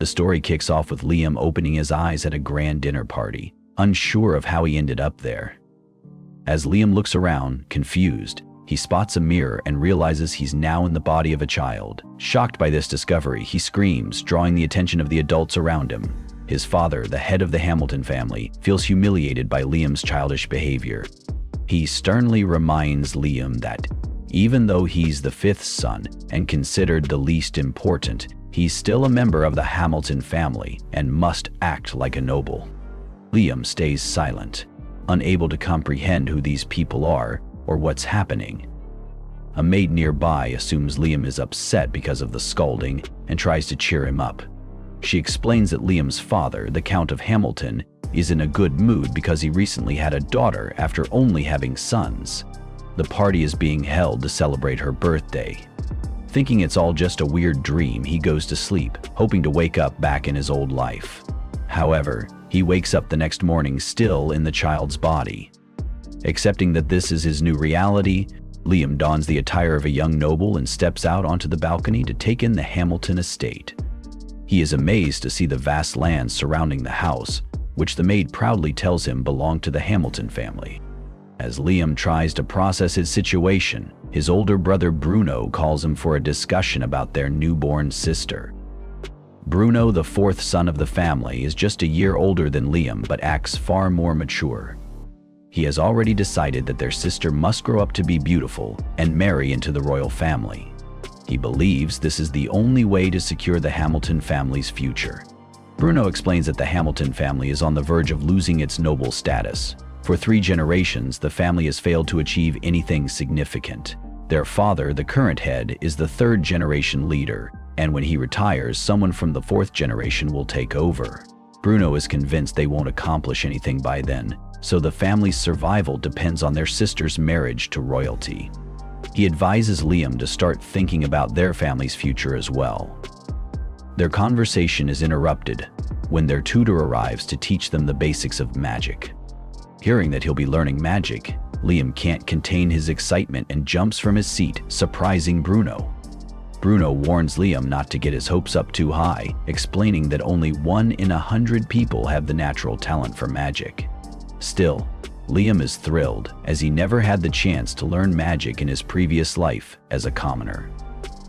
The story kicks off with Liam opening his eyes at a grand dinner party, unsure of how he ended up there. As Liam looks around, confused, he spots a mirror and realizes he's now in the body of a child. Shocked by this discovery, he screams, drawing the attention of the adults around him. His father, the head of the Hamilton family, feels humiliated by Liam's childish behavior. He sternly reminds Liam that, even though he's the fifth son and considered the least important, he's still a member of the Hamilton family and must act like a noble. Liam stays silent, unable to comprehend who these people are or what's happening. A maid nearby assumes Liam is upset because of the scolding and tries to cheer him up. She explains that Liam's father, the Count of Hamilton, is in a good mood because he recently had a daughter after only having sons. The party is being held to celebrate her birthday. Thinking it's all just a weird dream, he goes to sleep, hoping to wake up back in his old life. However, he wakes up the next morning still in the child's body. Accepting that this is his new reality, Liam dons the attire of a young noble and steps out onto the balcony to take in the Hamilton estate. He is amazed to see the vast lands surrounding the house, which the maid proudly tells him belong to the Hamilton family. As Liam tries to process his situation, his older brother Bruno calls him for a discussion about their newborn sister. Bruno, the fourth son of the family, is just a year older than Liam but acts far more mature. He has already decided that their sister must grow up to be beautiful and marry into the royal family. He believes this is the only way to secure the Hamilton family's future. Bruno explains that the Hamilton family is on the verge of losing its noble status. For 3 generations, the family has failed to achieve anything significant. Their father, the current head, is the 3rd generation leader, and when he retires, someone from the 4th generation will take over. Bruno is convinced they won't accomplish anything by then, so the family's survival depends on their sister's marriage to royalty. He advises Liam to start thinking about their family's future as well. Their conversation is interrupted when their tutor arrives to teach them the basics of magic. Hearing that he'll be learning magic, Liam can't contain his excitement and jumps from his seat, surprising Bruno. Bruno warns Liam not to get his hopes up too high, explaining that only 1 in 100 people have the natural talent for magic. Still, Liam is thrilled, as he never had the chance to learn magic in his previous life as a commoner.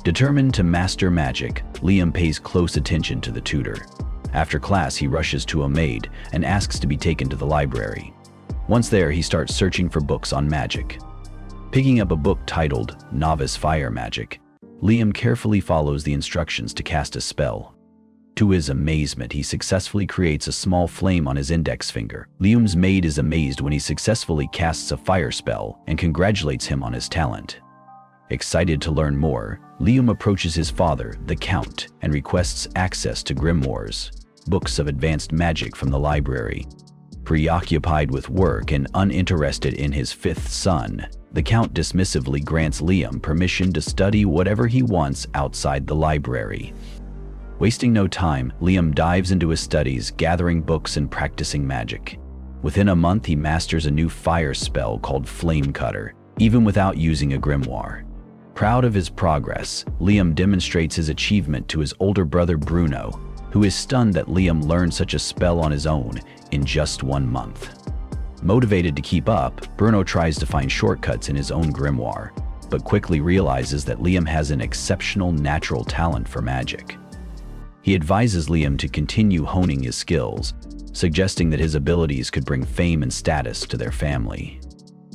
Determined to master magic, Liam pays close attention to the tutor. After class, he rushes to a maid and asks to be taken to the library. Once there, he starts searching for books on magic. Picking up a book titled Novice Fire Magic, Liam carefully follows the instructions to cast a spell. To his amazement, he successfully creates a small flame on his index finger. Liam's maid is amazed when he successfully casts a fire spell and congratulates him on his talent. Excited to learn more, Liam approaches his father, the Count, and requests access to grimoires, books of advanced magic from the library. Preoccupied with work and uninterested in his 5th son, the Count dismissively grants Liam permission to study whatever he wants outside the library. Wasting no time, Liam dives into his studies, gathering books and practicing magic. Within a month, he masters a new fire spell called Flame Cutter, even without using a grimoire. Proud of his progress, Liam demonstrates his achievement to his older brother Bruno, who is stunned that Liam learned such a spell on his own in just 1 month. Motivated to keep up, Bruno tries to find shortcuts in his own grimoire, but quickly realizes that Liam has an exceptional natural talent for magic. He advises Liam to continue honing his skills, suggesting that his abilities could bring fame and status to their family.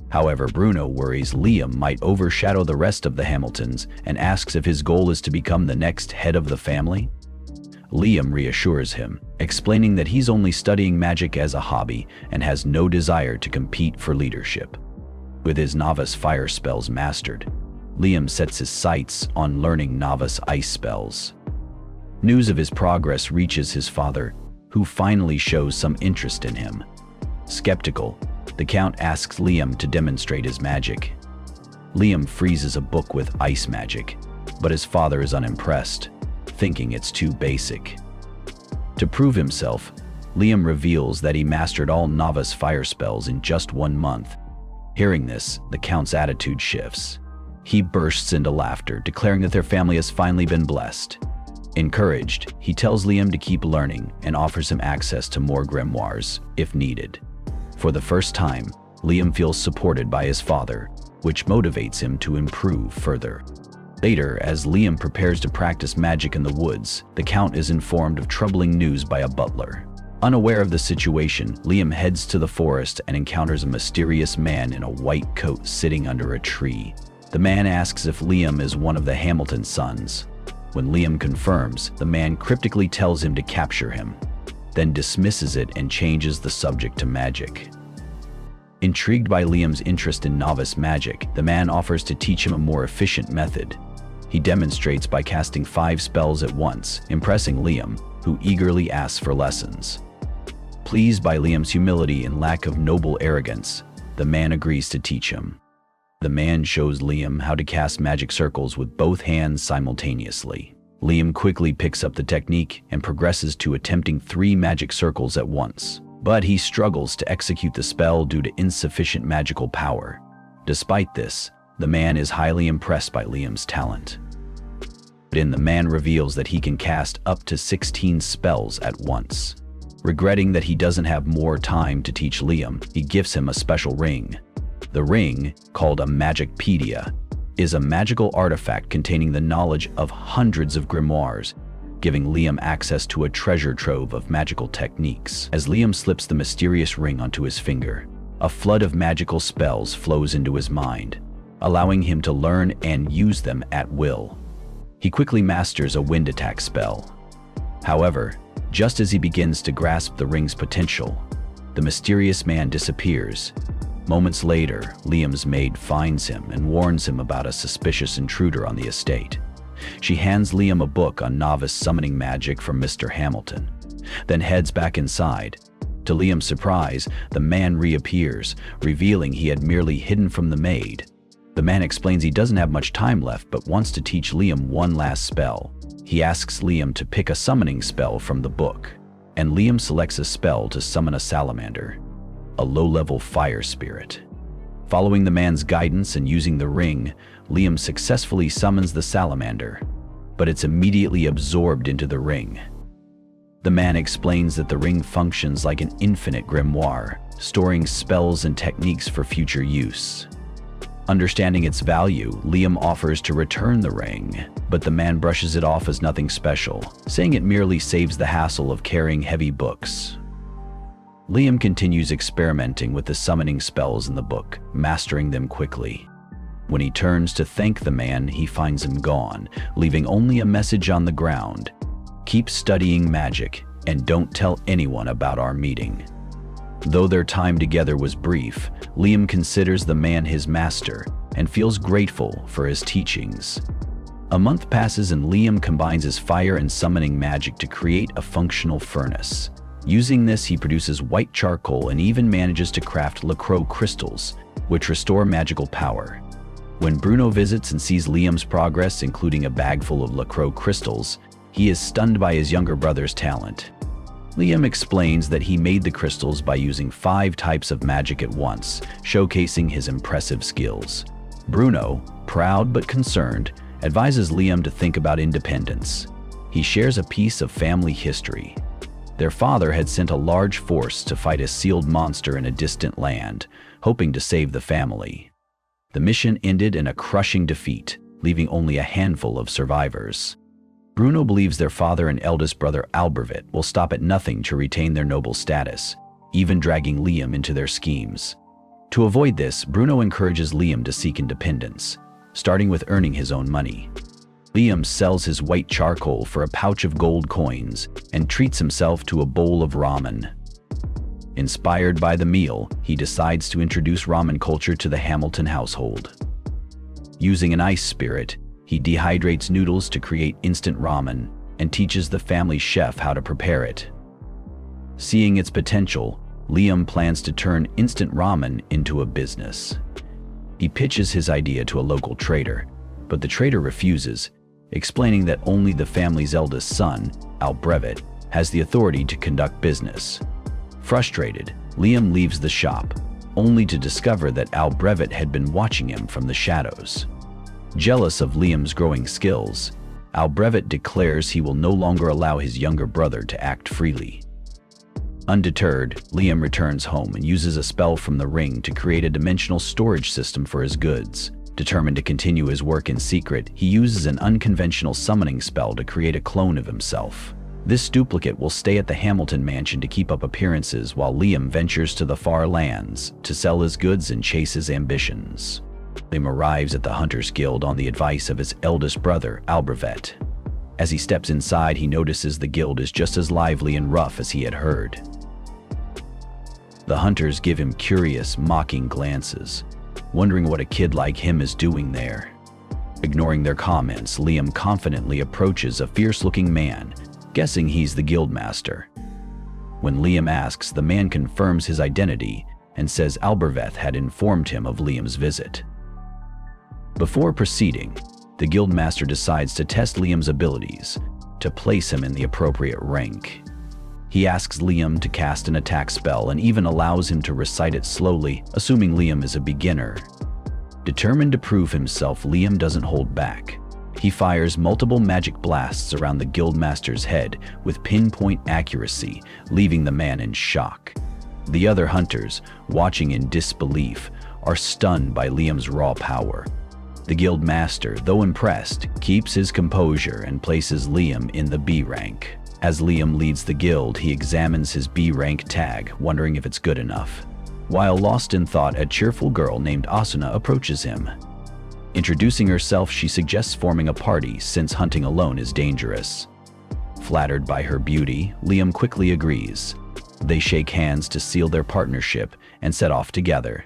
However, Bruno worries Liam might overshadow the rest of the Hamiltons and asks if his goal is to become the next head of the family. Liam reassures him, explaining that he's only studying magic as a hobby and has no desire to compete for leadership. With his novice fire spells mastered, Liam sets his sights on learning novice ice spells. News of his progress reaches his father, who finally shows some interest in him. Skeptical, the Count asks Liam to demonstrate his magic. Liam freezes a book with ice magic, but his father is unimpressed, thinking it's too basic. To prove himself, Liam reveals that he mastered all novice fire spells in just 1 month. Hearing this, the Count's attitude shifts. He bursts into laughter, declaring that their family has finally been blessed. Encouraged, he tells Liam to keep learning and offers him access to more grimoires, if needed. For the first time, Liam feels supported by his father, which motivates him to improve further. Later, as Liam prepares to practice magic in the woods, the Count is informed of troubling news by a butler. Unaware of the situation, Liam heads to the forest and encounters a mysterious man in a white coat sitting under a tree. The man asks if Liam is one of the Hamilton sons. When Liam confirms, the man cryptically tells him to capture him, then dismisses it and changes the subject to magic. Intrigued by Liam's interest in novice magic, the man offers to teach him a more efficient method. He demonstrates by casting 5 spells at once, impressing Liam, who eagerly asks for lessons. Pleased by Liam's humility and lack of noble arrogance, the man agrees to teach him. The man shows Liam how to cast magic circles with both hands simultaneously. Liam quickly picks up the technique and progresses to attempting 3 magic circles at once. But he struggles to execute the spell due to insufficient magical power. Despite this, the man is highly impressed by Liam's talent. Then the man reveals that he can cast up to 16 spells at once. Regretting that he doesn't have more time to teach Liam, he gifts him a special ring. The ring, called a Magicpedia, is a magical artifact containing the knowledge of hundreds of grimoires, giving Liam access to a treasure trove of magical techniques. As Liam slips the mysterious ring onto his finger, a flood of magical spells flows into his mind, allowing him to learn and use them at will. He quickly masters a wind attack spell. However, just as he begins to grasp the ring's potential, the mysterious man disappears. Moments later, Liam's maid finds him and warns him about a suspicious intruder on the estate. She hands Liam a book on novice summoning magic from Mr. Hamilton, then heads back inside. To Liam's surprise, the man reappears, revealing he had merely hidden from the maid. The man explains he doesn't have much time left but wants to teach Liam one last spell. He asks Liam to pick a summoning spell from the book, and Liam selects a spell to summon a salamander, a low-level fire spirit. Following the man's guidance and using the ring, Liam successfully summons the salamander, but it's immediately absorbed into the ring. The man explains that the ring functions like an infinite grimoire, storing spells and techniques for future use. Understanding its value, Liam offers to return the ring, but the man brushes it off as nothing special, saying it merely saves the hassle of carrying heavy books. Liam continues experimenting with the summoning spells in the book, mastering them quickly. When he turns to thank the man, he finds him gone, leaving only a message on the ground. "Keep studying magic, and don't tell anyone about our meeting." Though their time together was brief, Liam considers the man his master and feels grateful for his teachings. A month passes and Liam combines his fire and summoning magic to create a functional furnace. Using this, he produces white charcoal and even manages to craft LaCroix crystals, which restore magical power. When Bruno visits and sees Liam's progress, including a bag full of LaCroix crystals, he is stunned by his younger brother's talent. Liam explains that he made the crystals by using 5 types of magic at once, showcasing his impressive skills. Bruno, proud but concerned, advises Liam to think about independence. He shares a piece of family history. Their father had sent a large force to fight a sealed monster in a distant land, hoping to save the family. The mission ended in a crushing defeat, leaving only a handful of survivors. Bruno believes their father and eldest brother Albervit will stop at nothing to retain their noble status, even dragging Liam into their schemes. To avoid this, Bruno encourages Liam to seek independence, starting with earning his own money. Liam sells his white charcoal for a pouch of gold coins and treats himself to a bowl of ramen. Inspired by the meal, he decides to introduce ramen culture to the Hamilton household. Using an ice spirit, he dehydrates noodles to create instant ramen and teaches the family chef how to prepare it. Seeing its potential, Liam plans to turn instant ramen into a business. He pitches his idea to a local trader, but the trader refuses, explaining that only the family's eldest son, Albrevit, has the authority to conduct business. Frustrated, Liam leaves the shop, only to discover that Albrevit had been watching him from the shadows. Jealous of Liam's growing skills, Albrevet declares he will no longer allow his younger brother to act freely. Undeterred, Liam returns home and uses a spell from the ring to create a dimensional storage system for his goods. Determined to continue his work in secret, he uses an unconventional summoning spell to create a clone of himself. This duplicate will stay at the Hamilton mansion to keep up appearances while Liam ventures to the far lands to sell his goods and chase his ambitions. Liam arrives at the Hunters Guild on the advice of his eldest brother, Albrevet. As he steps inside, he notices the guild is just as lively and rough as he had heard. The hunters give him curious, mocking glances, wondering what a kid like him is doing there. Ignoring their comments, Liam confidently approaches a fierce-looking man, guessing he's the guildmaster. When Liam asks, the man confirms his identity and says Albrevet had informed him of Liam's visit. Before proceeding, the guildmaster decides to test Liam's abilities to place him in the appropriate rank. He asks Liam to cast an attack spell and even allows him to recite it slowly, assuming Liam is a beginner. Determined to prove himself, Liam doesn't hold back. He fires multiple magic blasts around the guildmaster's head with pinpoint accuracy, leaving the man in shock. The other hunters, watching in disbelief, are stunned by Liam's raw power. The guildmaster, though impressed, keeps his composure and places Liam in the B rank. As Liam leads the guild, he examines his B rank tag, wondering if it's good enough. While lost in thought, a cheerful girl named Asuna approaches him. Introducing herself, she suggests forming a party since hunting alone is dangerous. Flattered by her beauty, Liam quickly agrees. They shake hands to seal their partnership and set off together.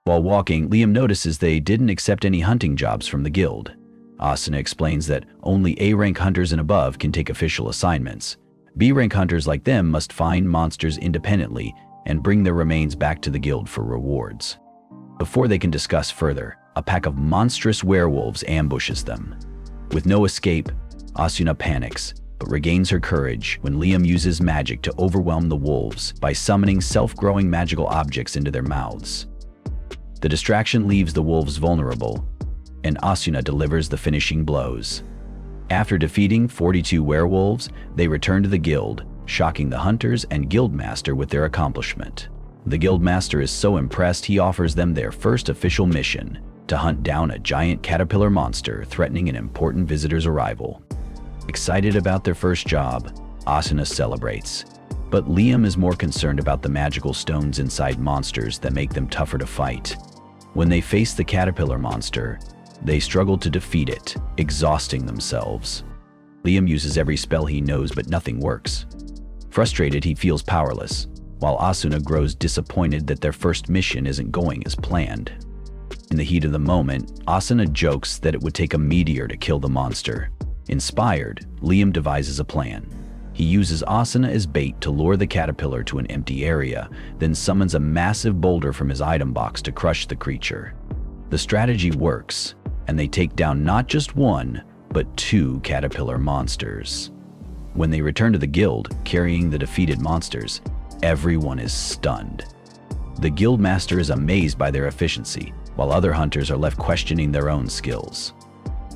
While walking, Liam notices they didn't accept any hunting jobs from the guild. Asuna explains that only A-rank hunters and above can take official assignments. B-rank hunters like them must find monsters independently and bring their remains back to the guild for rewards. Before they can discuss further, a pack of monstrous werewolves ambushes them. With no escape, Asuna panics, but regains her courage when Liam uses magic to overwhelm the wolves by summoning self-growing magical objects into their mouths. The distraction leaves the wolves vulnerable, and Asuna delivers the finishing blows. After defeating 42 werewolves, they return to the guild, shocking the hunters and guildmaster with their accomplishment. The guildmaster is so impressed he offers them their first official mission, to hunt down a giant caterpillar monster threatening an important visitor's arrival. Excited about their first job, Asuna celebrates. But Liam is more concerned about the magical stones inside monsters that make them tougher to fight. When they face the caterpillar monster, they struggle to defeat it, exhausting themselves. Liam uses every spell he knows, but nothing works. Frustrated, he feels powerless, while Asuna grows disappointed that their first mission isn't going as planned. In the heat of the moment, Asuna jokes that it would take a meteor to kill the monster. Inspired, Liam devises a plan. He uses Asuna as bait to lure the caterpillar to an empty area, then summons a massive boulder from his item box to crush the creature. The strategy works, and they take down not just one, but 2 caterpillar monsters. When they return to the guild, carrying the defeated monsters, everyone is stunned. The guildmaster is amazed by their efficiency, while other hunters are left questioning their own skills.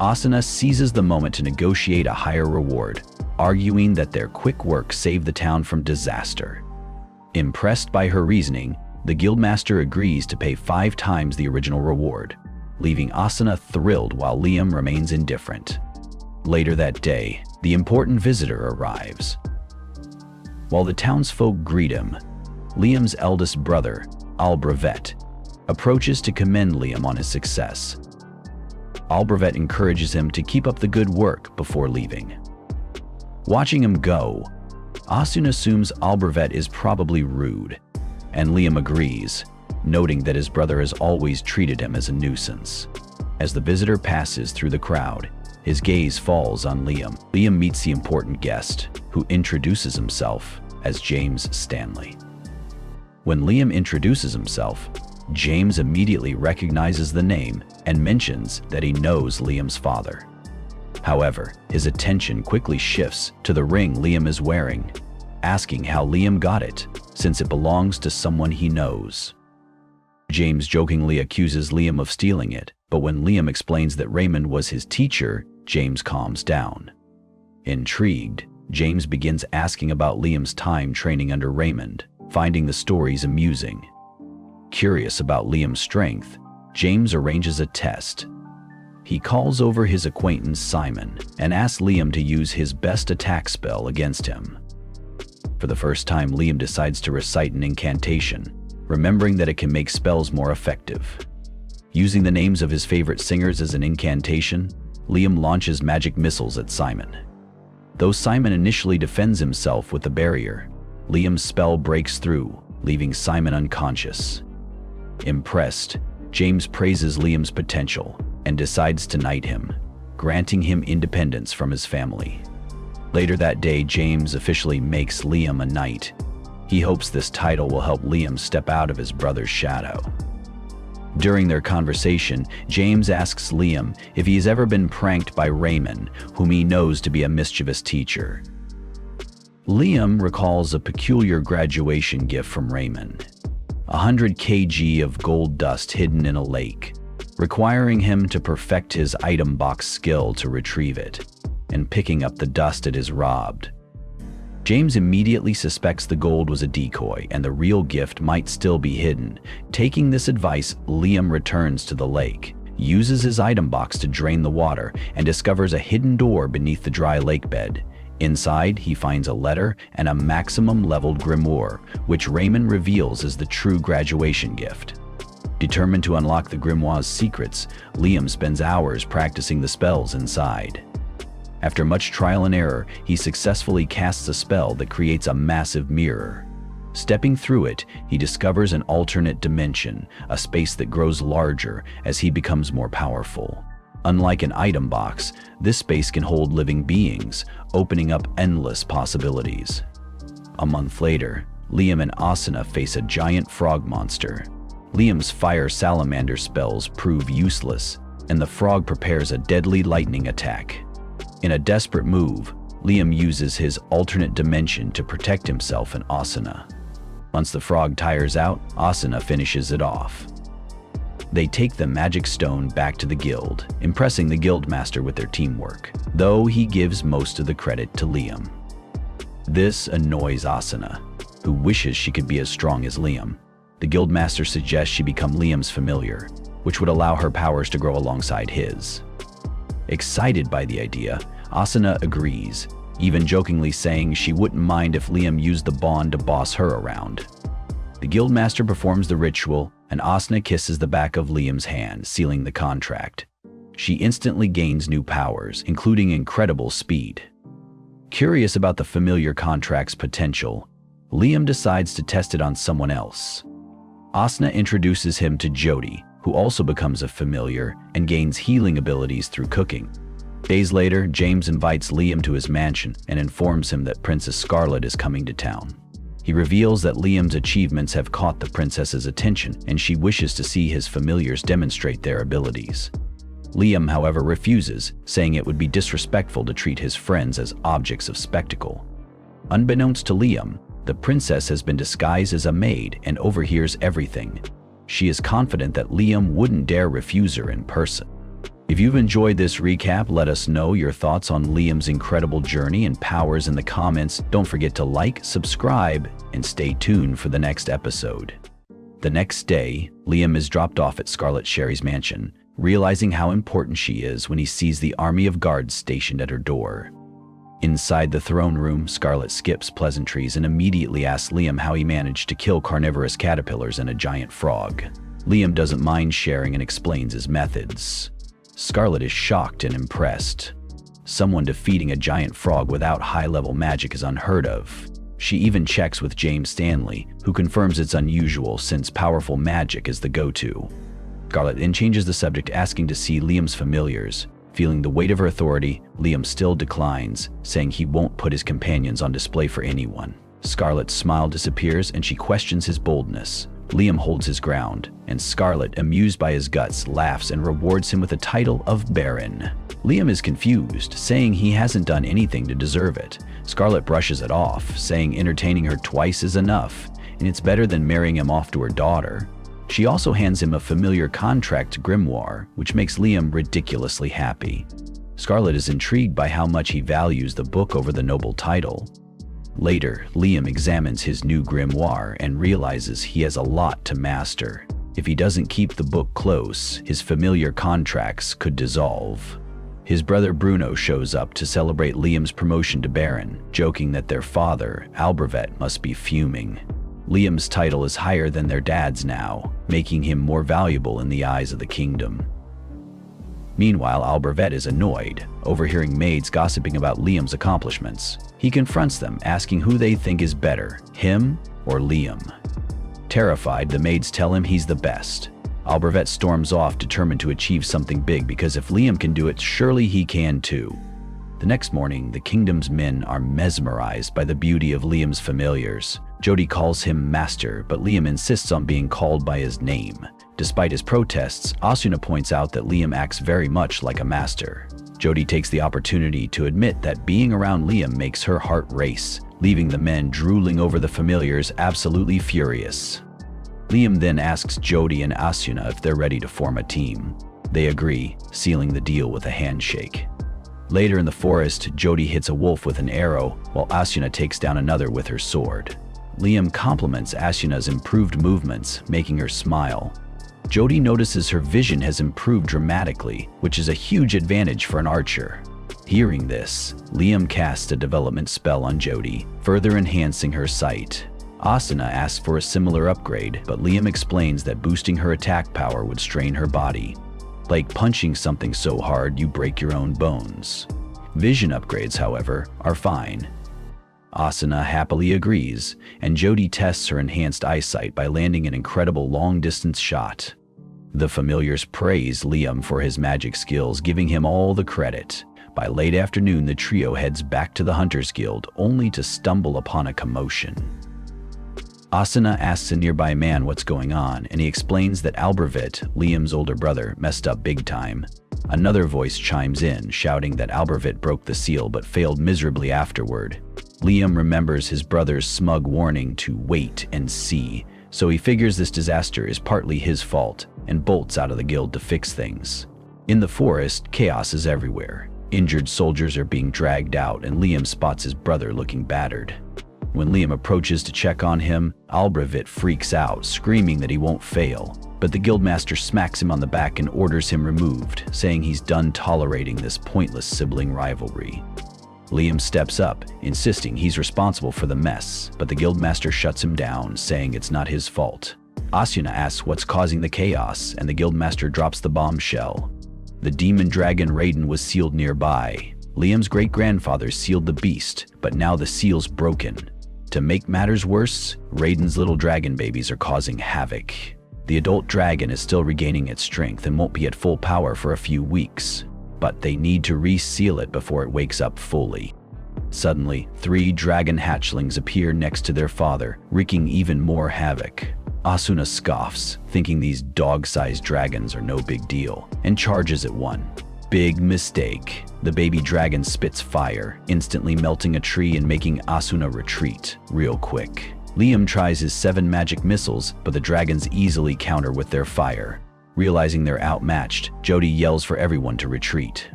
Asuna seizes the moment to negotiate a higher reward, arguing that their quick work saved the town from disaster. Impressed by her reasoning, the guildmaster agrees to pay 5 times the original reward, leaving Asuna thrilled while Liam remains indifferent. Later that day, the important visitor arrives. While the townsfolk greet him, Liam's eldest brother, Albrevet, approaches to commend Liam on his success. Albrevet encourages him to keep up the good work before leaving. Watching him go, Asuna assumes Albrevet is probably rude, and Liam agrees, noting that his brother has always treated him as a nuisance. As the visitor passes through the crowd, his gaze falls on Liam. Liam meets the important guest, who introduces himself as James Stanley. When Liam introduces himself, James immediately recognizes the name and mentions that he knows Liam's father. However, his attention quickly shifts to the ring Liam is wearing, asking how Liam got it, since it belongs to someone he knows. James jokingly accuses Liam of stealing it, but when Liam explains that Raymond was his teacher, James calms down. Intrigued, James begins asking about Liam's time training under Raymond, finding the stories amusing. Curious about Liam's strength, James arranges a test. He calls over his acquaintance Simon and asks Liam to use his best attack spell against him. For the first time, Liam decides to recite an incantation, remembering that it can make spells more effective. Using the names of his favorite singers as an incantation, Liam launches magic missiles at Simon. Though Simon initially defends himself with the barrier, Liam's spell breaks through, leaving Simon unconscious. Impressed, James praises Liam's potential and decides to knight him, granting him independence from his family. Later that day, James officially makes Liam a knight. He hopes this title will help Liam step out of his brother's shadow. During their conversation, James asks Liam if he's ever been pranked by Raymond, whom he knows to be a mischievous teacher. Liam recalls a peculiar graduation gift from Raymond, 100 kg of gold dust hidden in a lake, requiring him to perfect his item box skill to retrieve it, and picking up the dust it is robbed. James immediately suspects the gold was a decoy and the real gift might still be hidden. Taking this advice, Liam returns to the lake, uses his item box to drain the water, and discovers a hidden door beneath the dry lake bed. Inside, he finds a letter and a maximum-leveled grimoire, which Raymond reveals is the true graduation gift. Determined to unlock the grimoire's secrets, Liam spends hours practicing the spells inside. After much trial and error, he successfully casts a spell that creates a massive mirror. Stepping through it, he discovers an alternate dimension, a space that grows larger as he becomes more powerful. Unlike an item box, this space can hold living beings, opening up endless possibilities. A month later, Liam and Asuna face a giant frog monster. Liam's fire salamander spells prove useless, and the frog prepares a deadly lightning attack. In a desperate move, Liam uses his alternate dimension to protect himself and Asuna. Once the frog tires out, Asuna finishes it off. They take the magic stone back to the guild, impressing the guildmaster with their teamwork, though he gives most of the credit to Liam. This annoys Asuna, who wishes she could be as strong as Liam. The guildmaster suggests she become Liam's familiar, which would allow her powers to grow alongside his. Excited by the idea, Asuna agrees, even jokingly saying she wouldn't mind if Liam used the bond to boss her around. The guildmaster performs the ritual, and Asuna kisses the back of Liam's hand, sealing the contract. She instantly gains new powers, including incredible speed. Curious about the familiar contract's potential, Liam decides to test it on someone else. Asuna introduces him to Jody, who also becomes a familiar and gains healing abilities through cooking. Days later, James invites Liam to his mansion and informs him that Princess Scarlet is coming to town. He reveals that Liam's achievements have caught the princess's attention and she wishes to see his familiars demonstrate their abilities. Liam, however, refuses, saying it would be disrespectful to treat his friends as objects of spectacle. Unbeknownst to Liam, the princess has been disguised as a maid and overhears everything. She is confident that Liam wouldn't dare refuse her in person. If you've enjoyed this recap, let us know your thoughts on Liam's incredible journey and powers in the comments. Don't forget to like, subscribe, and stay tuned for the next episode. The next day, Liam is dropped off at Scarlet Sherry's mansion, realizing how important she is when he sees the army of guards stationed at her door. Inside the throne room, Scarlet skips pleasantries and immediately asks Liam how he managed to kill carnivorous caterpillars and a giant frog. Liam doesn't mind sharing and explains his methods. Scarlet is shocked and impressed. Someone defeating a giant frog without high-level magic is unheard of. She even checks with James Stanley, who confirms it's unusual since powerful magic is the go-to. Scarlet then changes the subject, asking to see Liam's familiars. Feeling the weight of her authority, Liam still declines, saying he won't put his companions on display for anyone. Scarlet's smile disappears and she questions his boldness. Liam holds his ground, and Scarlet, amused by his guts, laughs and rewards him with the title of Baron. Liam is confused, saying he hasn't done anything to deserve it. Scarlet brushes it off, saying entertaining her twice is enough, and it's better than marrying him off to her daughter. She also hands him a familiar contract grimoire, which makes Liam ridiculously happy. Scarlet is intrigued by how much he values the book over the noble title. Later, Liam examines his new grimoire and realizes he has a lot to master. If he doesn't keep the book close, his familiar contracts could dissolve. His brother Bruno shows up to celebrate Liam's promotion to Baron, joking that their father, Albervet, must be fuming. Liam's title is higher than their dad's now, making him more valuable in the eyes of the kingdom. Meanwhile, Albervet is annoyed, overhearing maids gossiping about Liam's accomplishments. He confronts them, asking who they think is better, him or Liam. Terrified, the maids tell him he's the best. Albervet storms off, determined to achieve something big, because if Liam can do it, surely he can too. The next morning, the kingdom's men are mesmerized by the beauty of Liam's familiars. Jody calls him master, but Liam insists on being called by his name. Despite his protests, Asuna points out that Liam acts very much like a master. Jody takes the opportunity to admit that being around Liam makes her heart race, leaving the men drooling over the familiars absolutely furious. Liam then asks Jody and Asuna if they're ready to form a team. They agree, sealing the deal with a handshake. Later in the forest, Jody hits a wolf with an arrow, while Asuna takes down another with her sword. Liam compliments Asuna's improved movements, making her smile. Jody notices her vision has improved dramatically, which is a huge advantage for an archer. Hearing this, Liam casts a development spell on Jody, further enhancing her sight. Asuna asks for a similar upgrade, but Liam explains that boosting her attack power would strain her body. Like punching something so hard you break your own bones. Vision upgrades, however, are fine. Asuna happily agrees, and Jody tests her enhanced eyesight by landing an incredible long-distance shot. The familiars praise Liam for his magic skills, giving him all the credit. By late afternoon, the trio heads back to the Hunters Guild, only to stumble upon a commotion. Asuna asks a nearby man what's going on, and he explains that Albervet, Liam's older brother, messed up big time. Another voice chimes in, shouting that Albervet broke the seal but failed miserably afterward. Liam remembers his brother's smug warning to wait and see, so he figures this disaster is partly his fault and bolts out of the guild to fix things. In the forest, chaos is everywhere. Injured soldiers are being dragged out, and Liam spots his brother looking battered. When Liam approaches to check on him, Albervet freaks out, screaming that he won't fail. But the guildmaster smacks him on the back and orders him removed, saying he's done tolerating this pointless sibling rivalry. Liam steps up, insisting he's responsible for the mess, but the guildmaster shuts him down, saying it's not his fault. Asuna asks what's causing the chaos, and the guildmaster drops the bombshell. The demon dragon Reborn was sealed nearby. Liam's great-grandfather sealed the beast, but now the seal's broken. To make matters worse, Raiden's little dragon babies are causing havoc. The adult dragon is still regaining its strength and won't be at full power for a few weeks, but they need to reseal it before it wakes up fully. Suddenly, 3 dragon hatchlings appear next to their father, wreaking even more havoc. Asuna scoffs, thinking these dog-sized dragons are no big deal, and charges at one. Big mistake. The baby dragon spits fire, instantly melting a tree and making Asuna retreat real quick. Liam tries his 7 magic missiles, but the dragons easily counter with their fire. Realizing they're outmatched, Jody yells for everyone to retreat.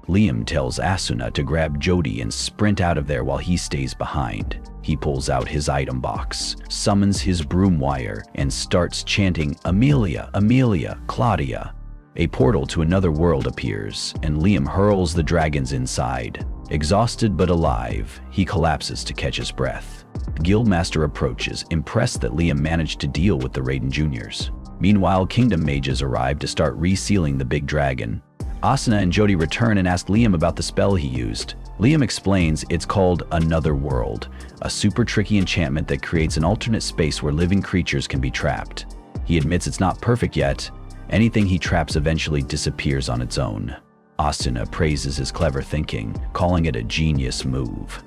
Liam tells Asuna to grab Jody and sprint out of there while he stays behind. He pulls out his item box, summons his broom wire, and starts chanting, "Amelia, Amelia, Claudia." A portal to another world appears, and Liam hurls the dragons inside. Exhausted but alive, he collapses to catch his breath. The guildmaster approaches, impressed that Liam managed to deal with the Raiden Juniors. Meanwhile, kingdom mages arrive to start resealing the big dragon. Asuna and Jody return and ask Liam about the spell he used. Liam explains it's called Another World, a super tricky enchantment that creates an alternate space where living creatures can be trapped. He admits it's not perfect yet. Anything he traps eventually disappears on its own. Asuna praises his clever thinking, calling it a genius move.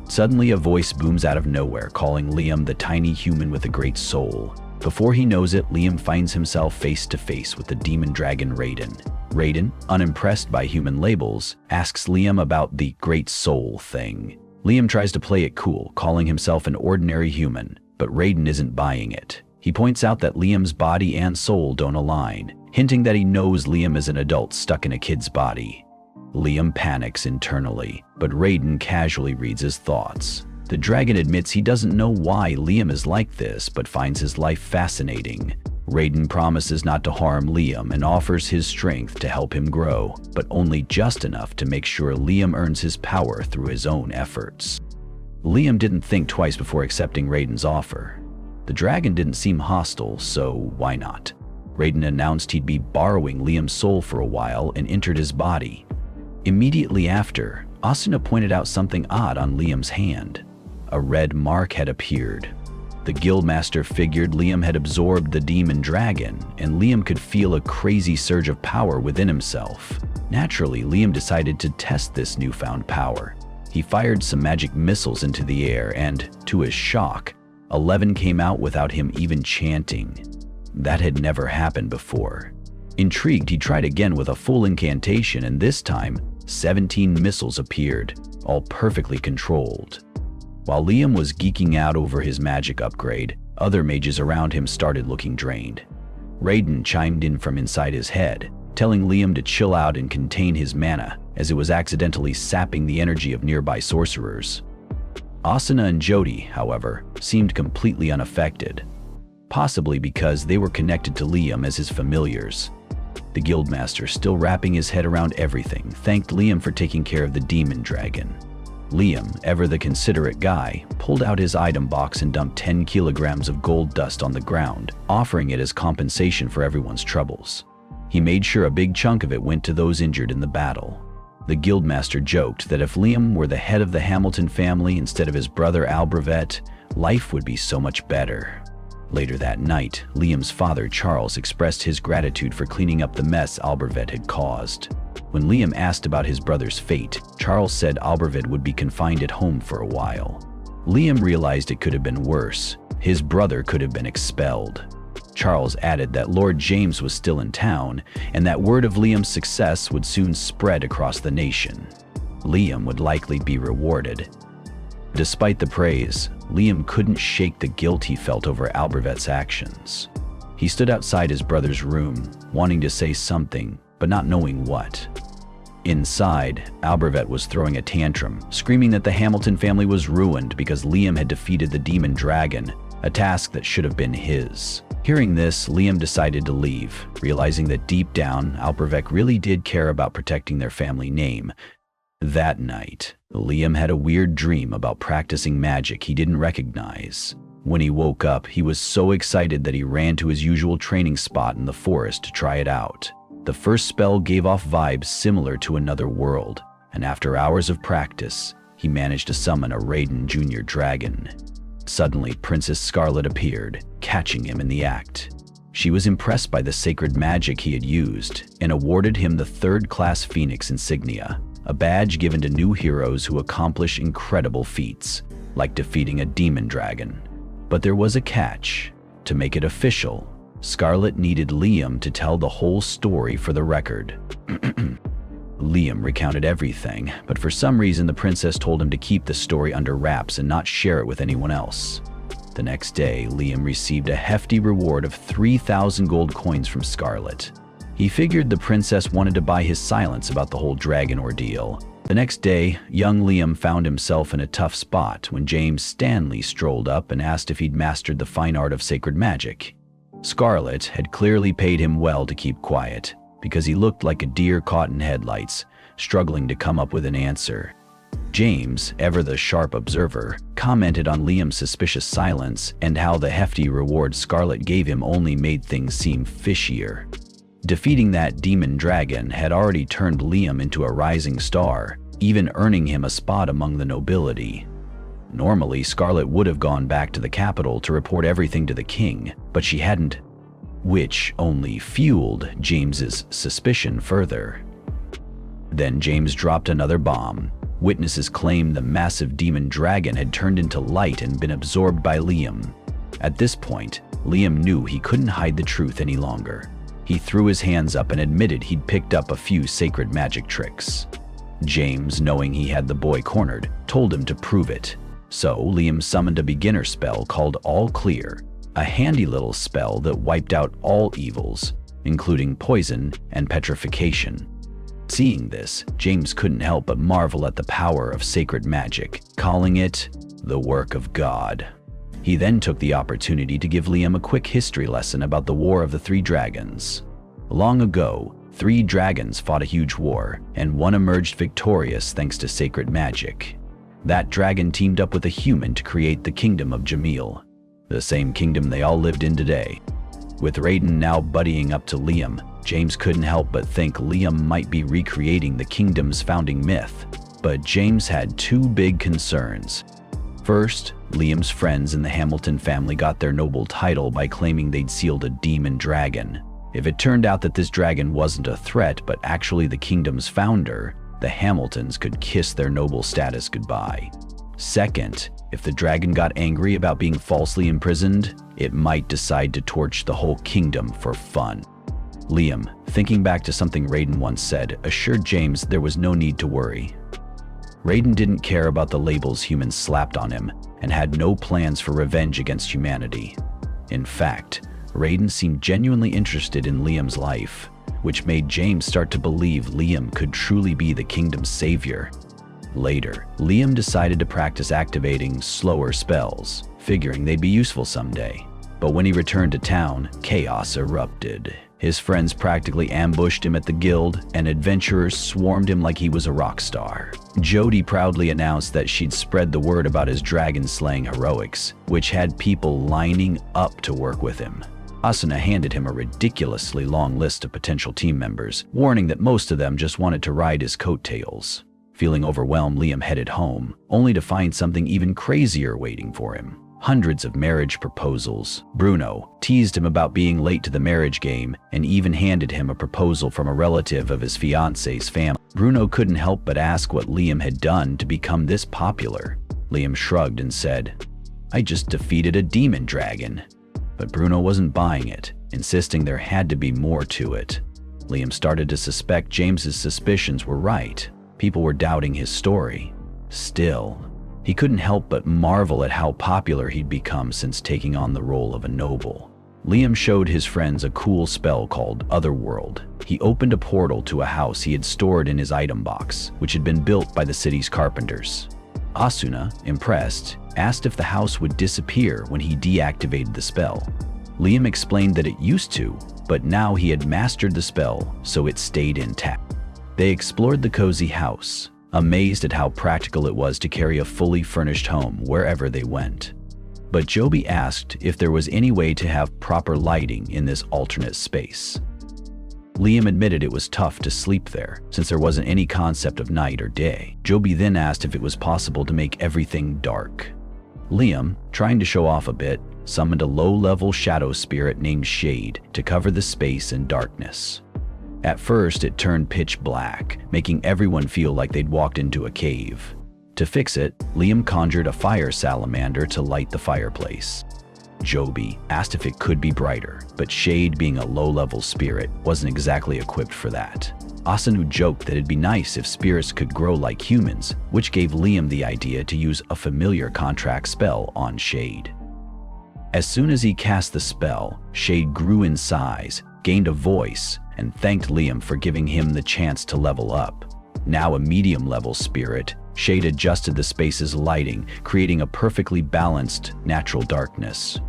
Suddenly, a voice booms out of nowhere, calling Liam the tiny human with a great soul. Before he knows it, Liam finds himself face to face with the demon dragon Raiden. Raiden, unimpressed by human labels, asks Liam about the great soul thing. Liam tries to play it cool, calling himself an ordinary human, but Raiden isn't buying it. He points out that Liam's body and soul don't align, hinting that he knows Liam is an adult stuck in a kid's body. Liam panics internally, but Raiden casually reads his thoughts. The dragon admits he doesn't know why Liam is like this, but finds his life fascinating. Raiden promises not to harm Liam and offers his strength to help him grow, but only just enough to make sure Liam earns his power through his own efforts. Liam didn't think twice before accepting Raiden's offer. The dragon didn't seem hostile, so why not? Raiden announced he'd be borrowing Liam's soul for a while and entered his body. Immediately after, Asuna pointed out something odd on Liam's hand. A red mark had appeared. The guildmaster figured Liam had absorbed the demon dragon, and Liam could feel a crazy surge of power within himself. Naturally, Liam decided to test this newfound power. He fired some magic missiles into the air and, to his shock, 11 came out without him even chanting. That had never happened before. Intrigued, he tried again with a full incantation, and this time, 17 missiles appeared, all perfectly controlled. While Liam was geeking out over his magic upgrade, other mages around him started looking drained. Raiden chimed in from inside his head, telling Liam to chill out and contain his mana, as it was accidentally sapping the energy of nearby sorcerers. Asuna and Jody, however, seemed completely unaffected, possibly because they were connected to Liam as his familiars. The guildmaster, still wrapping his head around everything, thanked Liam for taking care of the demon dragon. Liam, ever the considerate guy, pulled out his item box and dumped 10 kilograms of gold dust on the ground, offering it as compensation for everyone's troubles. He made sure a big chunk of it went to those injured in the battle. The guildmaster joked that if Liam were the head of the Hamilton family instead of his brother Albervet, life would be so much better. Later that night, Liam's father Charles expressed his gratitude for cleaning up the mess Albervet had caused. When Liam asked about his brother's fate, Charles said Albervet would be confined at home for a while. Liam realized it could have been worse. His brother could have been expelled. Charles added that Lord James was still in town, and that word of Liam's success would soon spread across the nation. Liam would likely be rewarded. Despite the praise, Liam couldn't shake the guilt he felt over Albervet's actions. He stood outside his brother's room, wanting to say something, but not knowing what. Inside, Albervet was throwing a tantrum, screaming that the Hamilton family was ruined because Liam had defeated the demon dragon, a task that should have been his. Hearing this, Liam decided to leave, realizing that deep down, Albervet really did care about protecting their family name. That night, Liam had a weird dream about practicing magic he didn't recognize. When he woke up, he was so excited that he ran to his usual training spot in the forest to try it out. The first spell gave off vibes similar to another world, and after hours of practice, he managed to summon a Raiden Jr. dragon. Suddenly, Princess Scarlet appeared, catching him in the act. She was impressed by the sacred magic he had used and awarded him the third-class Phoenix insignia, a badge given to new heroes who accomplish incredible feats, like defeating a demon dragon. But there was a catch. To make it official, Scarlet needed Liam to tell the whole story for the record. Liam recounted everything, but for some reason the princess told him to keep the story under wraps and not share it with anyone else. The next day, Liam received a hefty reward of 3,000 gold coins from Scarlet. He figured the princess wanted to buy his silence about the whole dragon ordeal. The next day, young Liam found himself in a tough spot when James Stanley strolled up and asked if he'd mastered the fine art of sacred magic. Scarlet had clearly paid him well to keep quiet, because he looked like a deer caught in headlights, struggling to come up with an answer. James, ever the sharp observer, commented on Liam's suspicious silence and how the hefty reward Scarlet gave him only made things seem fishier. Defeating that demon dragon had already turned Liam into a rising star, even earning him a spot among the nobility. Normally, Scarlet would have gone back to the capital to report everything to the king, but she hadn't, which only fueled James's suspicion further. Then James dropped another bomb. Witnesses claimed the massive demon dragon had turned into light and been absorbed by Liam. At this point, Liam knew he couldn't hide the truth any longer. He threw his hands up and admitted he'd picked up a few sacred magic tricks. James, knowing he had the boy cornered, told him to prove it. So Liam summoned a beginner spell called All Clear, a handy little spell that wiped out all evils, including poison and petrification. Seeing this, James couldn't help but marvel at the power of sacred magic, calling it the work of God. He then took the opportunity to give Liam a quick history lesson about the War of the Three Dragons. Long ago, 3 dragons fought a huge war, and one emerged victorious thanks to sacred magic. That dragon teamed up with a human to create the kingdom of Jamil, the same kingdom they all lived in today. With Raiden now buddying up to Liam, James couldn't help but think Liam might be recreating the kingdom's founding myth. But James had 2 big concerns. First, Liam's friends in the Hamilton family got their noble title by claiming they'd sealed a demon dragon. If it turned out that this dragon wasn't a threat but actually the kingdom's founder, the Hamiltons could kiss their noble status goodbye. Second, if the dragon got angry about being falsely imprisoned, it might decide to torch the whole kingdom for fun. Liam, thinking back to something Raiden once said, assured James there was no need to worry. Raiden didn't care about the labels humans slapped on him and had no plans for revenge against humanity. In fact, Raiden seemed genuinely interested in Liam's life, which made James start to believe Liam could truly be the kingdom's savior. Later, Liam decided to practice activating slower spells, figuring they'd be useful someday. But when he returned to town, chaos erupted. His friends practically ambushed him at the guild, and adventurers swarmed him like he was a rock star. Jody proudly announced that she'd spread the word about his dragon-slaying heroics, which had people lining up to work with him. Asuna handed him a ridiculously long list of potential team members, warning that most of them just wanted to ride his coattails. Feeling overwhelmed, Liam headed home, only to find something even crazier waiting for him. Hundreds of marriage proposals. Bruno teased him about being late to the marriage game and even handed him a proposal from a relative of his fiance's family. Bruno couldn't help but ask what Liam had done to become this popular. Liam shrugged and said, "I just defeated a demon dragon." But Bruno wasn't buying it, insisting there had to be more to it. Liam started to suspect James's suspicions were right. People were doubting his story. Still, he couldn't help but marvel at how popular he'd become since taking on the role of a noble. Liam showed his friends a cool spell called Otherworld. He opened a portal to a house he had stored in his item box, which had been built by the city's carpenters. Asuna, impressed, asked if the house would disappear when he deactivated the spell. Liam explained that it used to, but now he had mastered the spell, so it stayed intact. They explored the cozy house, amazed at how practical it was to carry a fully furnished home wherever they went. But Joby asked if there was any way to have proper lighting in this alternate space. Liam admitted it was tough to sleep there, since there wasn't any concept of night or day. Joby then asked if it was possible to make everything dark. Liam, trying to show off a bit, summoned a low-level shadow spirit named Shade to cover the space in darkness. At first, it turned pitch black, making everyone feel like they'd walked into a cave. To fix it, Liam conjured a fire salamander to light the fireplace. Joby asked if it could be brighter, but Shade, being a low-level spirit, wasn't exactly equipped for that. Asunu joked that it'd be nice if spirits could grow like humans, which gave Liam the idea to use a familiar contract spell on Shade. As soon as he cast the spell, Shade grew in size, gained a voice, and thanked Liam for giving him the chance to level up. Now a medium-level spirit, Shade adjusted the space's lighting, creating a perfectly balanced, natural darkness.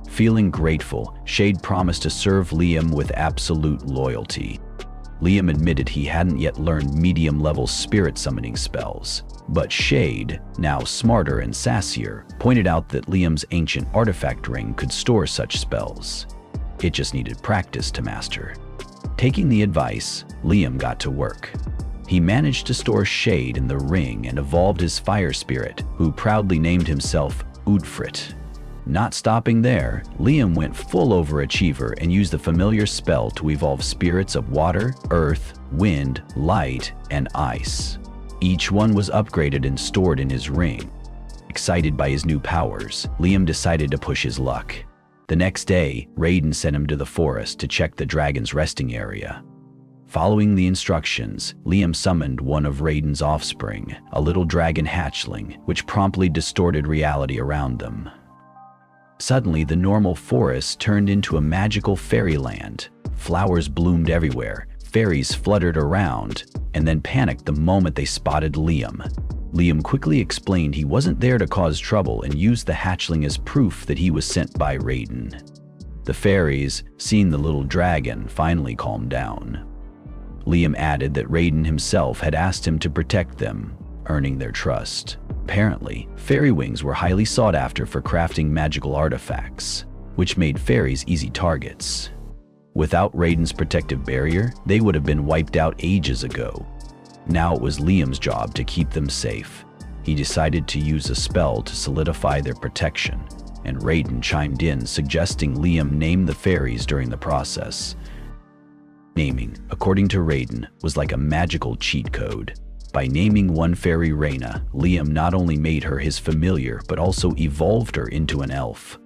Feeling grateful, Shade promised to serve Liam with absolute loyalty. Liam admitted he hadn't yet learned medium-level spirit summoning spells, but Shade, now smarter and sassier, pointed out that Liam's ancient artifact ring could store such spells. It just needed practice to master. Taking the advice, Liam got to work. He managed to store Shade in the ring and evolved his fire spirit, who proudly named himself Udfrit. Not stopping there, Liam went full overachiever and used the familiar spell to evolve spirits of water, earth, wind, light, and ice. Each one was upgraded and stored in his ring. Excited by his new powers, Liam decided to push his luck. The next day, Raiden sent him to the forest to check the dragon's resting area. Following the instructions, Liam summoned one of Raiden's offspring, a little dragon hatchling, which promptly distorted reality around them. Suddenly, the normal forest turned into a magical fairyland. Flowers bloomed everywhere, fairies fluttered around and then panicked the moment they spotted Liam. Liam quickly explained he wasn't there to cause trouble and used the hatchling as proof that he was sent by Raiden. The fairies, seeing the little dragon, finally calmed down. Liam added that Raiden himself had asked him to protect them, earning their trust. Apparently, fairy wings were highly sought after for crafting magical artifacts, which made fairies easy targets. Without Raiden's protective barrier, they would have been wiped out ages ago. Now it was Liam's job to keep them safe. He decided to use a spell to solidify their protection, and Raiden chimed in, suggesting Liam name the fairies during the process. Naming, according to Raiden, was like a magical cheat code. By naming one fairy Reyna, Liam not only made her his familiar but also evolved her into an elf.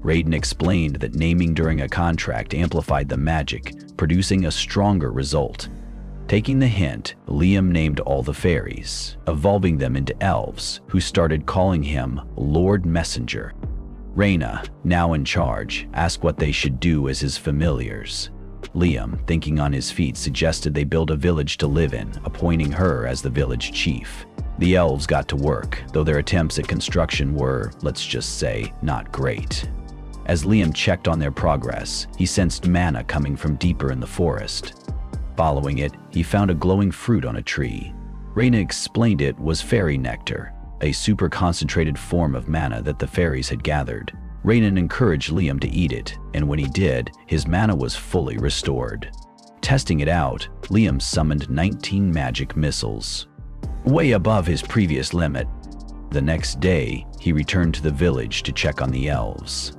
Raiden explained that naming during a contract amplified the magic, producing a stronger result. Taking the hint, Liam named all the fairies, evolving them into elves, who started calling him Lord Messenger. Reyna, now in charge, asked what they should do as his familiars. Liam, thinking on his feet, suggested they build a village to live in, appointing her as the village chief. The elves got to work, though their attempts at construction were, let's just say, not great. As Liam checked on their progress, he sensed mana coming from deeper in the forest. Following it, he found a glowing fruit on a tree. Reyna explained it was fairy nectar, a super concentrated form of mana that the fairies had gathered. Reyna encouraged Liam to eat it, and when he did, his mana was fully restored. Testing it out, Liam summoned 19 magic missiles, way above his previous limit. The next day, he returned to the village to check on the elves.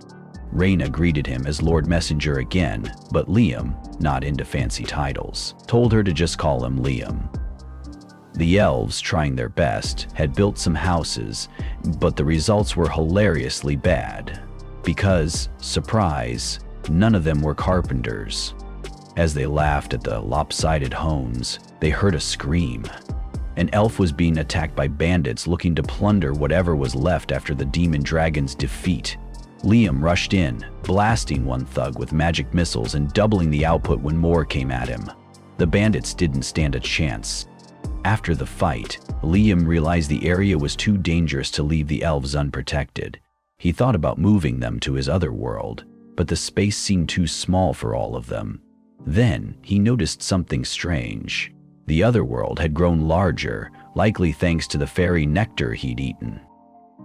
Reyna greeted him as Lord Messenger again, but Liam, not into fancy titles, told her to just call him Liam. The elves, trying their best, had built some houses, but the results were hilariously bad. Because, surprise, none of them were carpenters. As they laughed at the lopsided homes, they heard a scream. An elf was being attacked by bandits looking to plunder whatever was left after the demon dragon's defeat. Liam rushed in, blasting one thug with magic missiles and doubling the output when more came at him. The bandits didn't stand a chance. After the fight, Liam realized the area was too dangerous to leave the elves unprotected. He thought about moving them to his other world, but the space seemed too small for all of them. Then he noticed something strange. The other world had grown larger, likely thanks to the fairy nectar he'd eaten.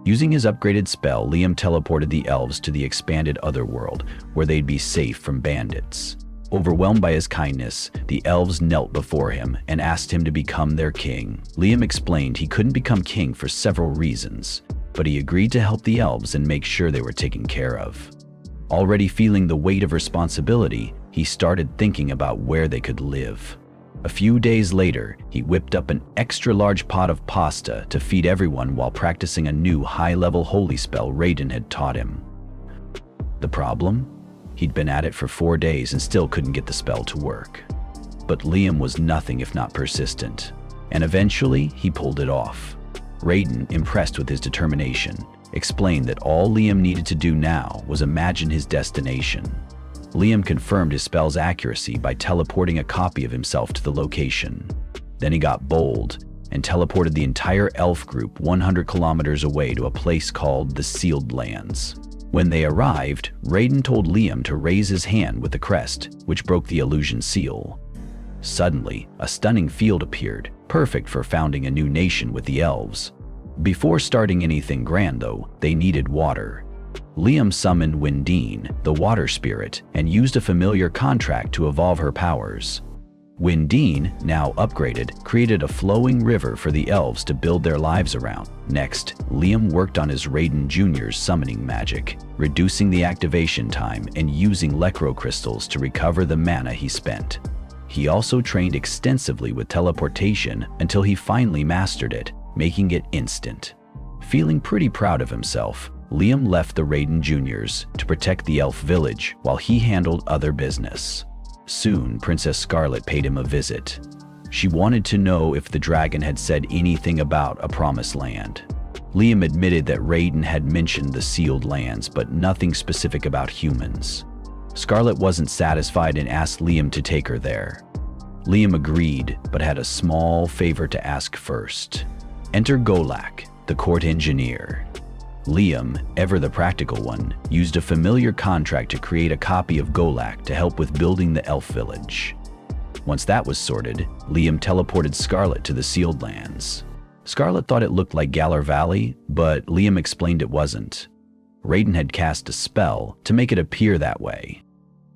Using his upgraded spell, Liam teleported the elves to the expanded otherworld, where they'd be safe from bandits. Overwhelmed by his kindness, the elves knelt before him and asked him to become their king. Liam explained he couldn't become king for several reasons, but he agreed to help the elves and make sure they were taken care of. Already feeling the weight of responsibility, he started thinking about where they could live. A few days later, he whipped up an extra-large pot of pasta to feed everyone while practicing a new high-level holy spell Raiden had taught him. The problem? He'd been at it for 4 days and still couldn't get the spell to work. But Liam was nothing if not persistent, and eventually he pulled it off. Raiden, impressed with his determination, explained that all Liam needed to do now was imagine his destination. Liam confirmed his spell's accuracy by teleporting a copy of himself to the location. Then he got bold and teleported the entire elf group 100 kilometers away to a place called the Sealed Lands. When they arrived, Raiden told Liam to raise his hand with the crest, which broke the illusion seal. Suddenly, a stunning field appeared, perfect for founding a new nation with the elves. Before starting anything grand, though, they needed water. Liam summoned Windine, the water spirit, and used a familiar contract to evolve her powers. Windine, now upgraded, created a flowing river for the elves to build their lives around. Next, Liam worked on his Raiden Jr.'s summoning magic, reducing the activation time and using Lecro crystals to recover the mana he spent. He also trained extensively with teleportation until he finally mastered it, making it instant. Feeling pretty proud of himself, Liam left the Raiden Jr.'s to protect the elf village while he handled other business. Soon, Princess Scarlet paid him a visit. She wanted to know if the dragon had said anything about a promised land. Liam admitted that Raiden had mentioned the Sealed Lands, but nothing specific about humans. Scarlet wasn't satisfied and asked Liam to take her there. Liam agreed, but had a small favor to ask first. Enter Golak, the court engineer. Liam, ever the practical one, used a familiar contract to create a copy of Golak to help with building the elf village. Once that was sorted, Liam teleported Scarlet to the Sealed Lands. Scarlet thought it looked like Galar Valley, but Liam explained it wasn't. Raiden had cast a spell to make it appear that way.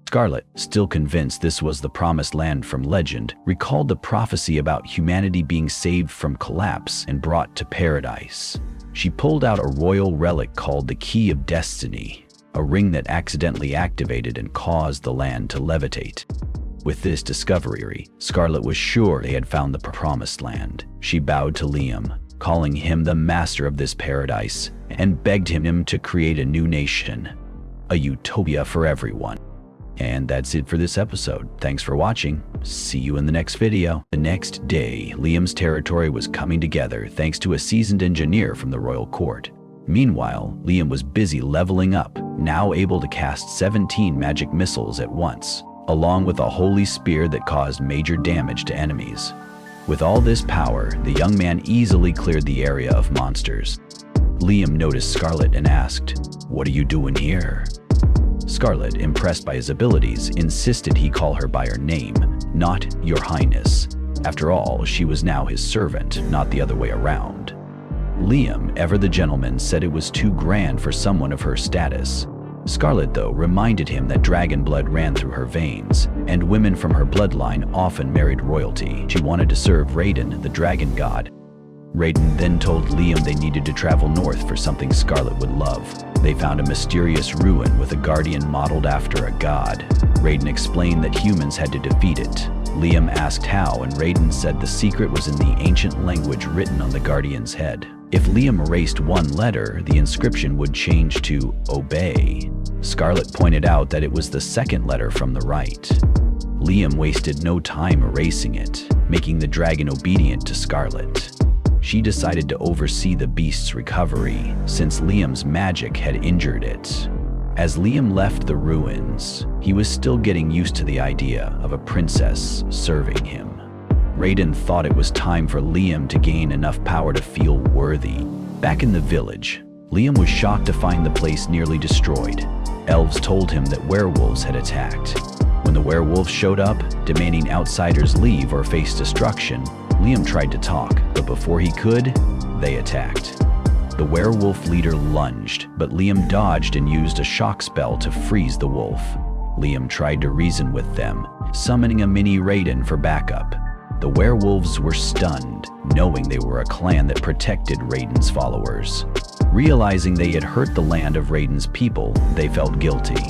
Scarlet, still convinced this was the promised land from legend, recalled the prophecy about humanity being saved from collapse and brought to paradise. She pulled out a royal relic called the Key of Destiny, a ring that accidentally activated and caused the land to levitate. With this discovery, Scarlet was sure they had found the promised land. She bowed to Liam, calling him the master of this paradise, and begged him to create a new nation, a utopia for everyone. And that's it for this episode. Thanks for watching. See you in the next video. The next day, Liam's territory was coming together thanks to a seasoned engineer from the royal court. Meanwhile, Liam was busy leveling up, now able to cast 17 magic missiles at once, along with a holy spear that caused major damage to enemies. With all this power, the young man easily cleared the area of monsters. Liam noticed Scarlet and asked, "What are you doing here?" Scarlet, impressed by his abilities, insisted he call her by her name, not Your Highness. After all, she was now his servant, not the other way around. Liam, ever the gentleman, said it was too grand for someone of her status. Scarlet, though, reminded him that dragon blood ran through her veins, and women from her bloodline often married royalty. She wanted to serve Raiden, the dragon god. Raiden then told Liam they needed to travel north for something Scarlet would love. They found a mysterious ruin with a guardian modeled after a god. Raiden explained that humans had to defeat it. Liam asked how, and Raiden said the secret was in the ancient language written on the guardian's head. If Liam erased one letter, the inscription would change to Obey. Scarlet pointed out that it was the second letter from the right. Liam wasted no time erasing it, making the dragon obedient to Scarlet. She decided to oversee the beast's recovery, since Liam's magic had injured it. As Liam left the ruins, he was still getting used to the idea of a princess serving him. Raiden thought it was time for Liam to gain enough power to feel worthy. Back in the village, Liam was shocked to find the place nearly destroyed. Elves told him that werewolves had attacked. When the werewolves showed up, demanding outsiders leave or face destruction, Liam tried to talk, but before he could, they attacked. The werewolf leader lunged, but Liam dodged and used a shock spell to freeze the wolf. Liam tried to reason with them, summoning a mini Raiden for backup. The werewolves were stunned, knowing they were a clan that protected Raiden's followers. Realizing they had hurt the land of Raiden's people, they felt guilty.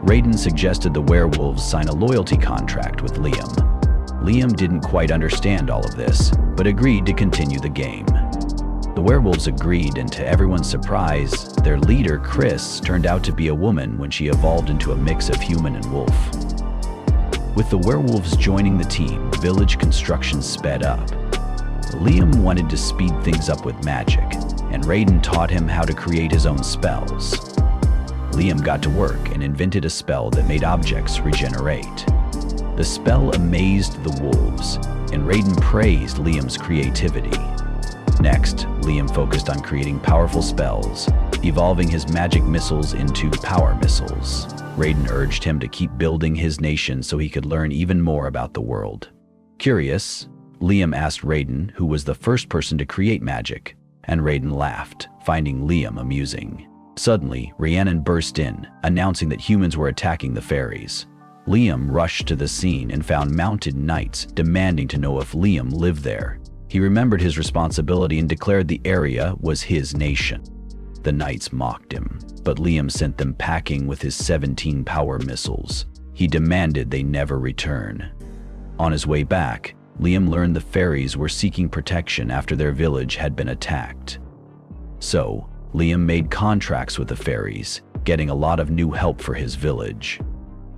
Raiden suggested the werewolves sign a loyalty contract with Liam. Liam didn't quite understand all of this, but agreed to continue the game. The werewolves agreed, and to everyone's surprise, their leader, Chris, turned out to be a woman when she evolved into a mix of human and wolf. With the werewolves joining the team, village construction sped up. Liam wanted to speed things up with magic, and Raiden taught him how to create his own spells. Liam got to work and invented a spell that made objects regenerate. The spell amazed the wolves, and Raiden praised Liam's creativity. Next, Liam focused on creating powerful spells, evolving his magic missiles into power missiles. Raiden urged him to keep building his nation so he could learn even more about the world. Curious, Liam asked Raiden who was the first person to create magic, and Raiden laughed, finding Liam amusing. Suddenly, Rhiannon burst in, announcing that humans were attacking the fairies. Liam rushed to the scene and found mounted knights demanding to know if Liam lived there. He remembered his responsibility and declared the area was his nation. The knights mocked him, but Liam sent them packing with his 17 power missiles. He demanded they never return. On his way back, Liam learned the fairies were seeking protection after their village had been attacked. So, Liam made contracts with the fairies, getting a lot of new help for his village.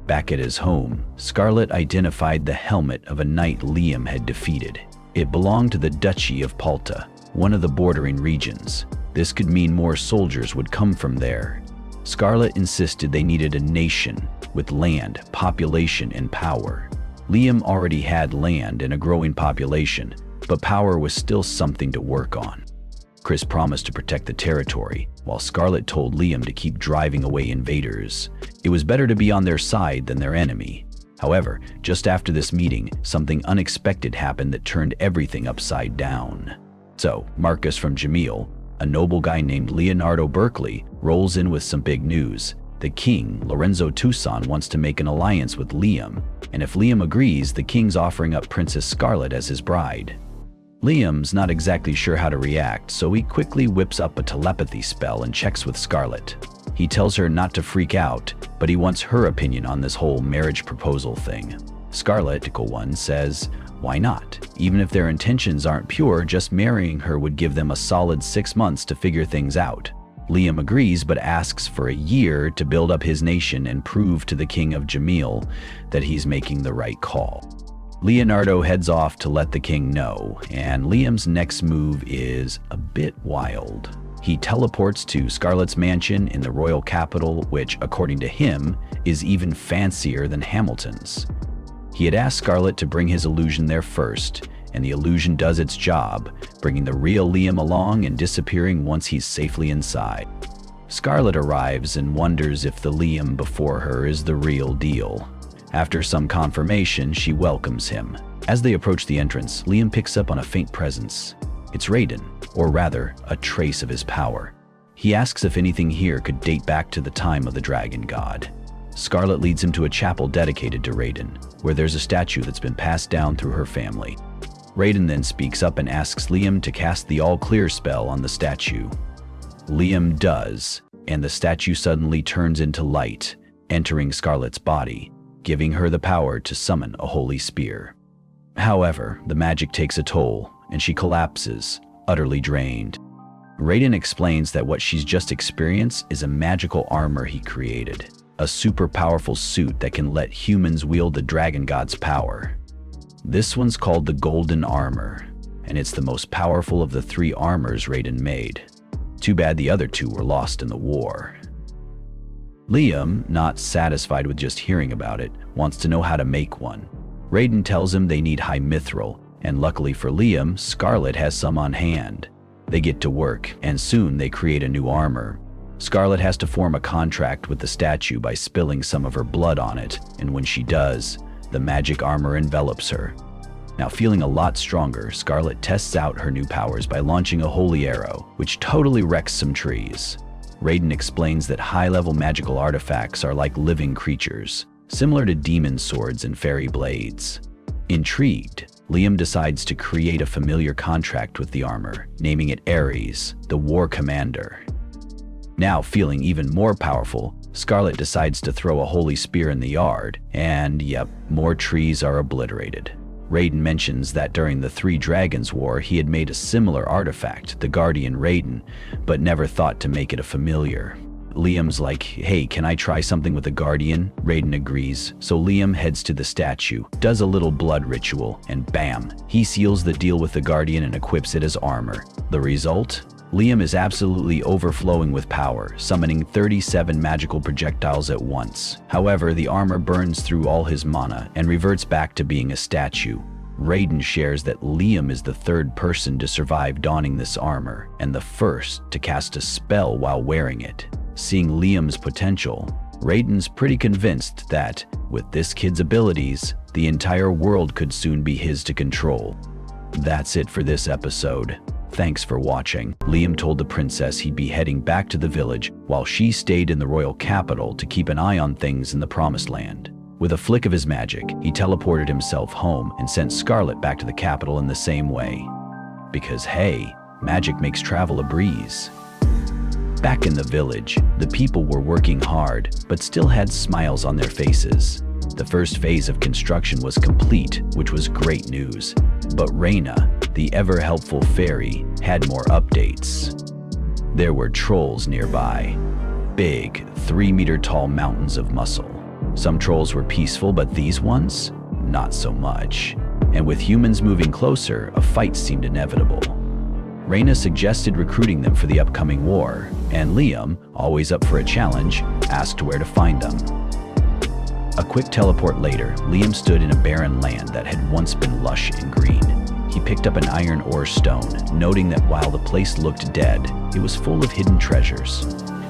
Back at his home, Scarlet identified the helmet of a knight Liam had defeated. It belonged to the Duchy of Palta, one of the bordering regions. This could mean more soldiers would come from there. Scarlet insisted they needed a nation with land, population, and power. Liam already had land and a growing population, but power was still something to work on. Chris promised to protect the territory, while Scarlett told Liam to keep driving away invaders. It was better to be on their side than their enemy. However, just after this meeting, something unexpected happened that turned everything upside down. So, Marcus from Jamil, a noble guy named Leonardo Berkeley, rolls in with some big news. The king, Lorenzo Toussaint, wants to make an alliance with Liam, and if Liam agrees, the king's offering up Princess Scarlett as his bride. Liam's not exactly sure how to react, so he quickly whips up a telepathy spell and checks with Scarlett. He tells her not to freak out, but he wants her opinion on this whole marriage proposal thing. Scarlett, one, says, why not? Even if their intentions aren't pure, just marrying her would give them a solid 6 months to figure things out. Liam agrees, but asks for a year to build up his nation and prove to the king of Jamil that he's making the right call. Leonardo heads off to let the king know, and Liam's next move is a bit wild. He teleports to Scarlett's mansion in the royal capital, which, according to him, is even fancier than Hamilton's. He had asked Scarlett to bring his illusion there first, and the illusion does its job, bringing the real Liam along and disappearing once he's safely inside. Scarlett arrives and wonders if the Liam before her is the real deal. After some confirmation, she welcomes him. As they approach the entrance, Liam picks up on a faint presence. It's Raiden, or rather, a trace of his power. He asks if anything here could date back to the time of the dragon god. Scarlett leads him to a chapel dedicated to Raiden, where there's a statue that's been passed down through her family. Raiden then speaks up and asks Liam to cast the all-clear spell on the statue. Liam does, and the statue suddenly turns into light, entering Scarlett's body, giving her the power to summon a holy spear. However, the magic takes a toll, and she collapses, utterly drained. Raiden explains that what she's just experienced is a magical armor he created, a super powerful suit that can let humans wield the dragon god's power. This one's called the Golden Armor, and it's the most powerful of the 3 armors Raiden made. Too bad the other 2 were lost in the war. Liam, not satisfied with just hearing about it, wants to know how to make one. Raiden tells him they need high mithril, and luckily for Liam, Scarlett has some on hand. They get to work, and soon they create a new armor. Scarlett has to form a contract with the statue by spilling some of her blood on it, and when she does, the magic armor envelops her. Now feeling a lot stronger, Scarlett tests out her new powers by launching a holy arrow, which totally wrecks some trees. Raiden explains that high-level magical artifacts are like living creatures, similar to demon swords and fairy blades. Intrigued, Liam decides to create a familiar contract with the armor, naming it Ares, the war commander. Now feeling even more powerful, Scarlett decides to throw a holy spear in the yard, and yep, more trees are obliterated. Raiden mentions that during the 3 Dragons War he had made a similar artifact, the Guardian Raiden, but never thought to make it a familiar. Liam's like, hey, can I try something with the Guardian? Raiden agrees, so Liam heads to the statue, does a little blood ritual, and bam, he seals the deal with the Guardian and equips it as armor. The result? Liam is absolutely overflowing with power, summoning 37 magical projectiles at once. However, the armor burns through all his mana and reverts back to being a statue. Raiden shares that Liam is the 3rd person to survive donning this armor, and the 1st to cast a spell while wearing it. Seeing Liam's potential, Raiden's pretty convinced that, with this kid's abilities, the entire world could soon be his to control. That's it for this episode. Thanks for watching. Liam told the princess he'd be heading back to the village while she stayed in the royal capital to keep an eye on things in the Promised Land. With a flick of his magic, he teleported himself home and sent Scarlett back to the capital in the same way. Because hey, magic makes travel a breeze. Back in the village, the people were working hard, but still had smiles on their faces. The first phase of construction was complete, which was great news. But Reina, the ever-helpful fairy, had more updates. There were trolls nearby. Big, 3-meter-tall mountains of muscle. Some trolls were peaceful, but these ones? Not so much. And with humans moving closer, a fight seemed inevitable. Reina suggested recruiting them for the upcoming war, and Liam, always up for a challenge, asked where to find them. A quick teleport later, Liam stood in a barren land that had once been lush and green. He picked up an iron ore stone, noting that while the place looked dead, it was full of hidden treasures.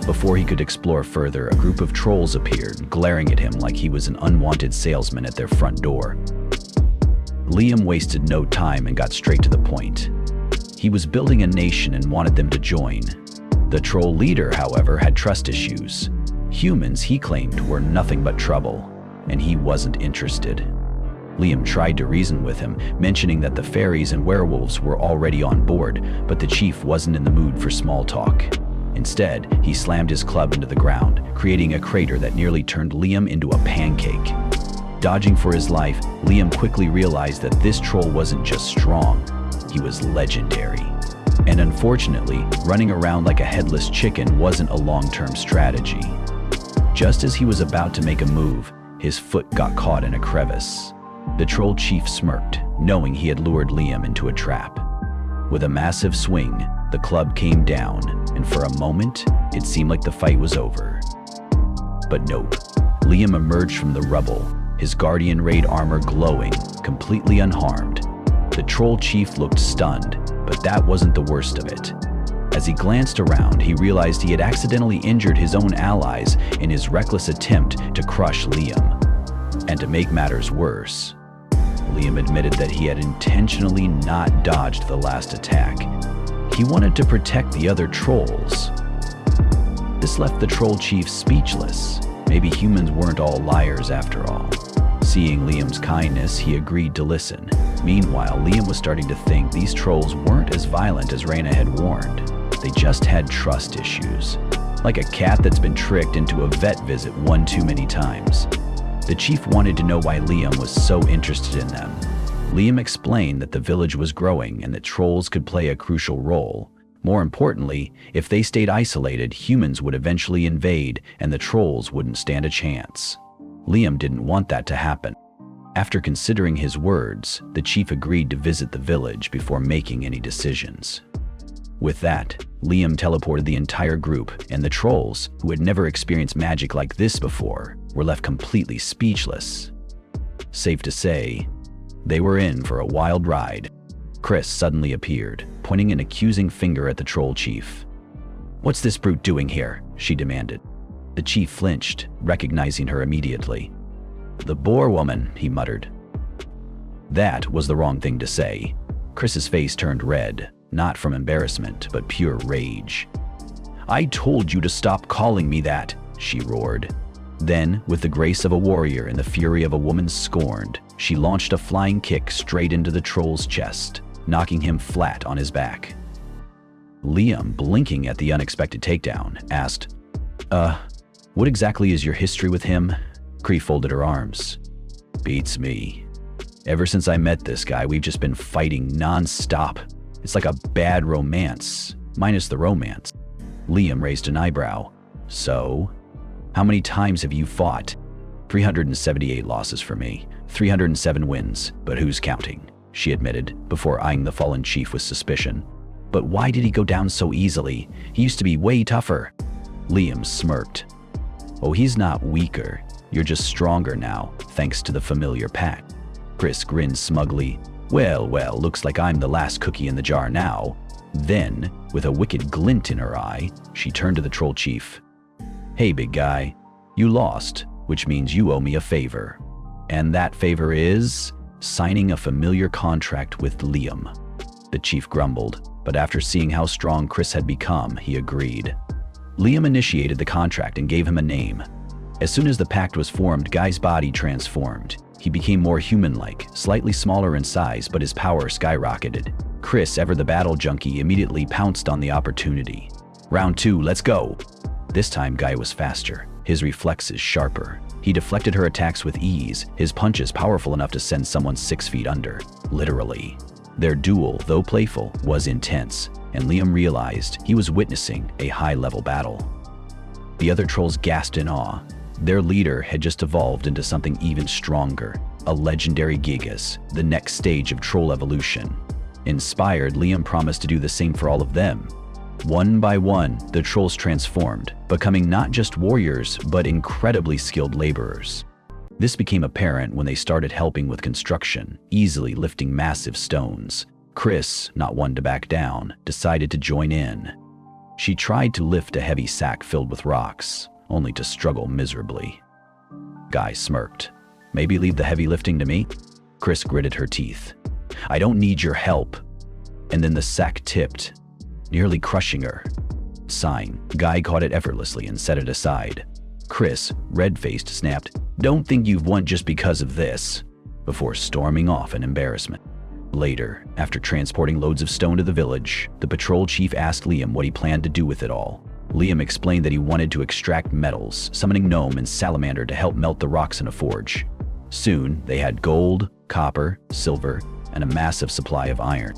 Before he could explore further, a group of trolls appeared, glaring at him like he was an unwanted salesman at their front door. Liam wasted no time and got straight to the point. He was building a nation and wanted them to join. The troll leader, however, had trust issues. Humans, he claimed, were nothing but trouble, and he wasn't interested. Liam tried to reason with him, mentioning that the fairies and werewolves were already on board, but the chief wasn't in the mood for small talk. Instead, he slammed his club into the ground, creating a crater that nearly turned Liam into a pancake. Dodging for his life, Liam quickly realized that this troll wasn't just strong, he was legendary. And unfortunately, running around like a headless chicken wasn't a long-term strategy. Just as he was about to make a move, his foot got caught in a crevice. The troll chief smirked, knowing he had lured Liam into a trap. With a massive swing, the club came down, and for a moment, it seemed like the fight was over. But nope. Liam emerged from the rubble, his guardian raid armor glowing, completely unharmed. The troll chief looked stunned, but that wasn't the worst of it. As he glanced around, he realized he had accidentally injured his own allies in his reckless attempt to crush Liam. And to make matters worse, Liam admitted that he had intentionally not dodged the last attack. He wanted to protect the other trolls. This left the troll chief speechless. Maybe humans weren't all liars after all. Seeing Liam's kindness, he agreed to listen. Meanwhile, Liam was starting to think these trolls weren't as violent as Raina had warned. They just had trust issues. Like a cat that's been tricked into a vet visit one too many times. The chief wanted to know why Liam was so interested in them. Liam explained that the village was growing and that trolls could play a crucial role. More importantly, if they stayed isolated, humans would eventually invade and the trolls wouldn't stand a chance. Liam didn't want that to happen. After considering his words, the chief agreed to visit the village before making any decisions. With that, Liam teleported the entire group, and the trolls, who had never experienced magic like this before, were left completely speechless. Safe to say, they were in for a wild ride. Chris suddenly appeared, pointing an accusing finger at the troll chief. "What's this brute doing here?" she demanded. The chief flinched, recognizing her immediately. "The boar woman," he muttered. That was the wrong thing to say. Chris's face turned red, not from embarrassment, but pure rage. "I told you to stop calling me that," she roared. Then, with the grace of a warrior and the fury of a woman scorned, she launched a flying kick straight into the troll's chest, knocking him flat on his back. Liam, blinking at the unexpected takedown, asked, what exactly is your history with him?" Cree folded her arms. "Beats me. Ever since I met this guy, we've just been fighting non-stop. It's like a bad romance, minus the romance." Liam raised an eyebrow. "So? How many times have you fought?" 378 losses for me, 307 wins, but who's counting?" she admitted, before eyeing the fallen chief with suspicion. "But why did he go down so easily? He used to be way tougher." Liam smirked. "Oh, he's not weaker. You're just stronger now, thanks to the familiar pact." Chris grinned smugly. Well, looks like I'm the last cookie in the jar now." Then, with a wicked glint in her eye, she turned to the troll chief. "Hey, big guy, you lost, which means you owe me a favor. And that favor is signing a familiar contract with Liam." The chief grumbled, but after seeing how strong Chris had become, he agreed. Liam initiated the contract and gave him a name. As soon as the pact was formed, Guy's body transformed. He became more human-like, slightly smaller in size, but his power skyrocketed. Chris, ever the battle junkie, immediately pounced on the opportunity. "Round 2, let's go!" This time, Guy was faster, his reflexes sharper. He deflected her attacks with ease, his punches powerful enough to send someone 6 feet under. Literally. Their duel, though playful, was intense, and Liam realized he was witnessing a high-level battle. The other trolls gasped in awe. Their leader had just evolved into something even stronger, a legendary Gigas, the next stage of troll evolution. Inspired, Liam promised to do the same for all of them. One by one, the trolls transformed, becoming not just warriors, but incredibly skilled laborers. This became apparent when they started helping with construction, easily lifting massive stones. Chris, not one to back down, decided to join in. She tried to lift a heavy sack filled with rocks, only to struggle miserably. Guy smirked. "Maybe leave the heavy lifting to me?" Chris gritted her teeth. "I don't need your help." And then the sack tipped, nearly crushing her. Sighing, Guy caught it effortlessly and set it aside. Chris, red-faced, snapped, "Don't think you've won just because of this," before storming off in embarrassment. Later, after transporting loads of stone to the village, the patrol chief asked Liam what he planned to do with it all. Liam explained that he wanted to extract metals, summoning Gnome and Salamander to help melt the rocks in a forge. Soon, they had gold, copper, silver, and a massive supply of iron.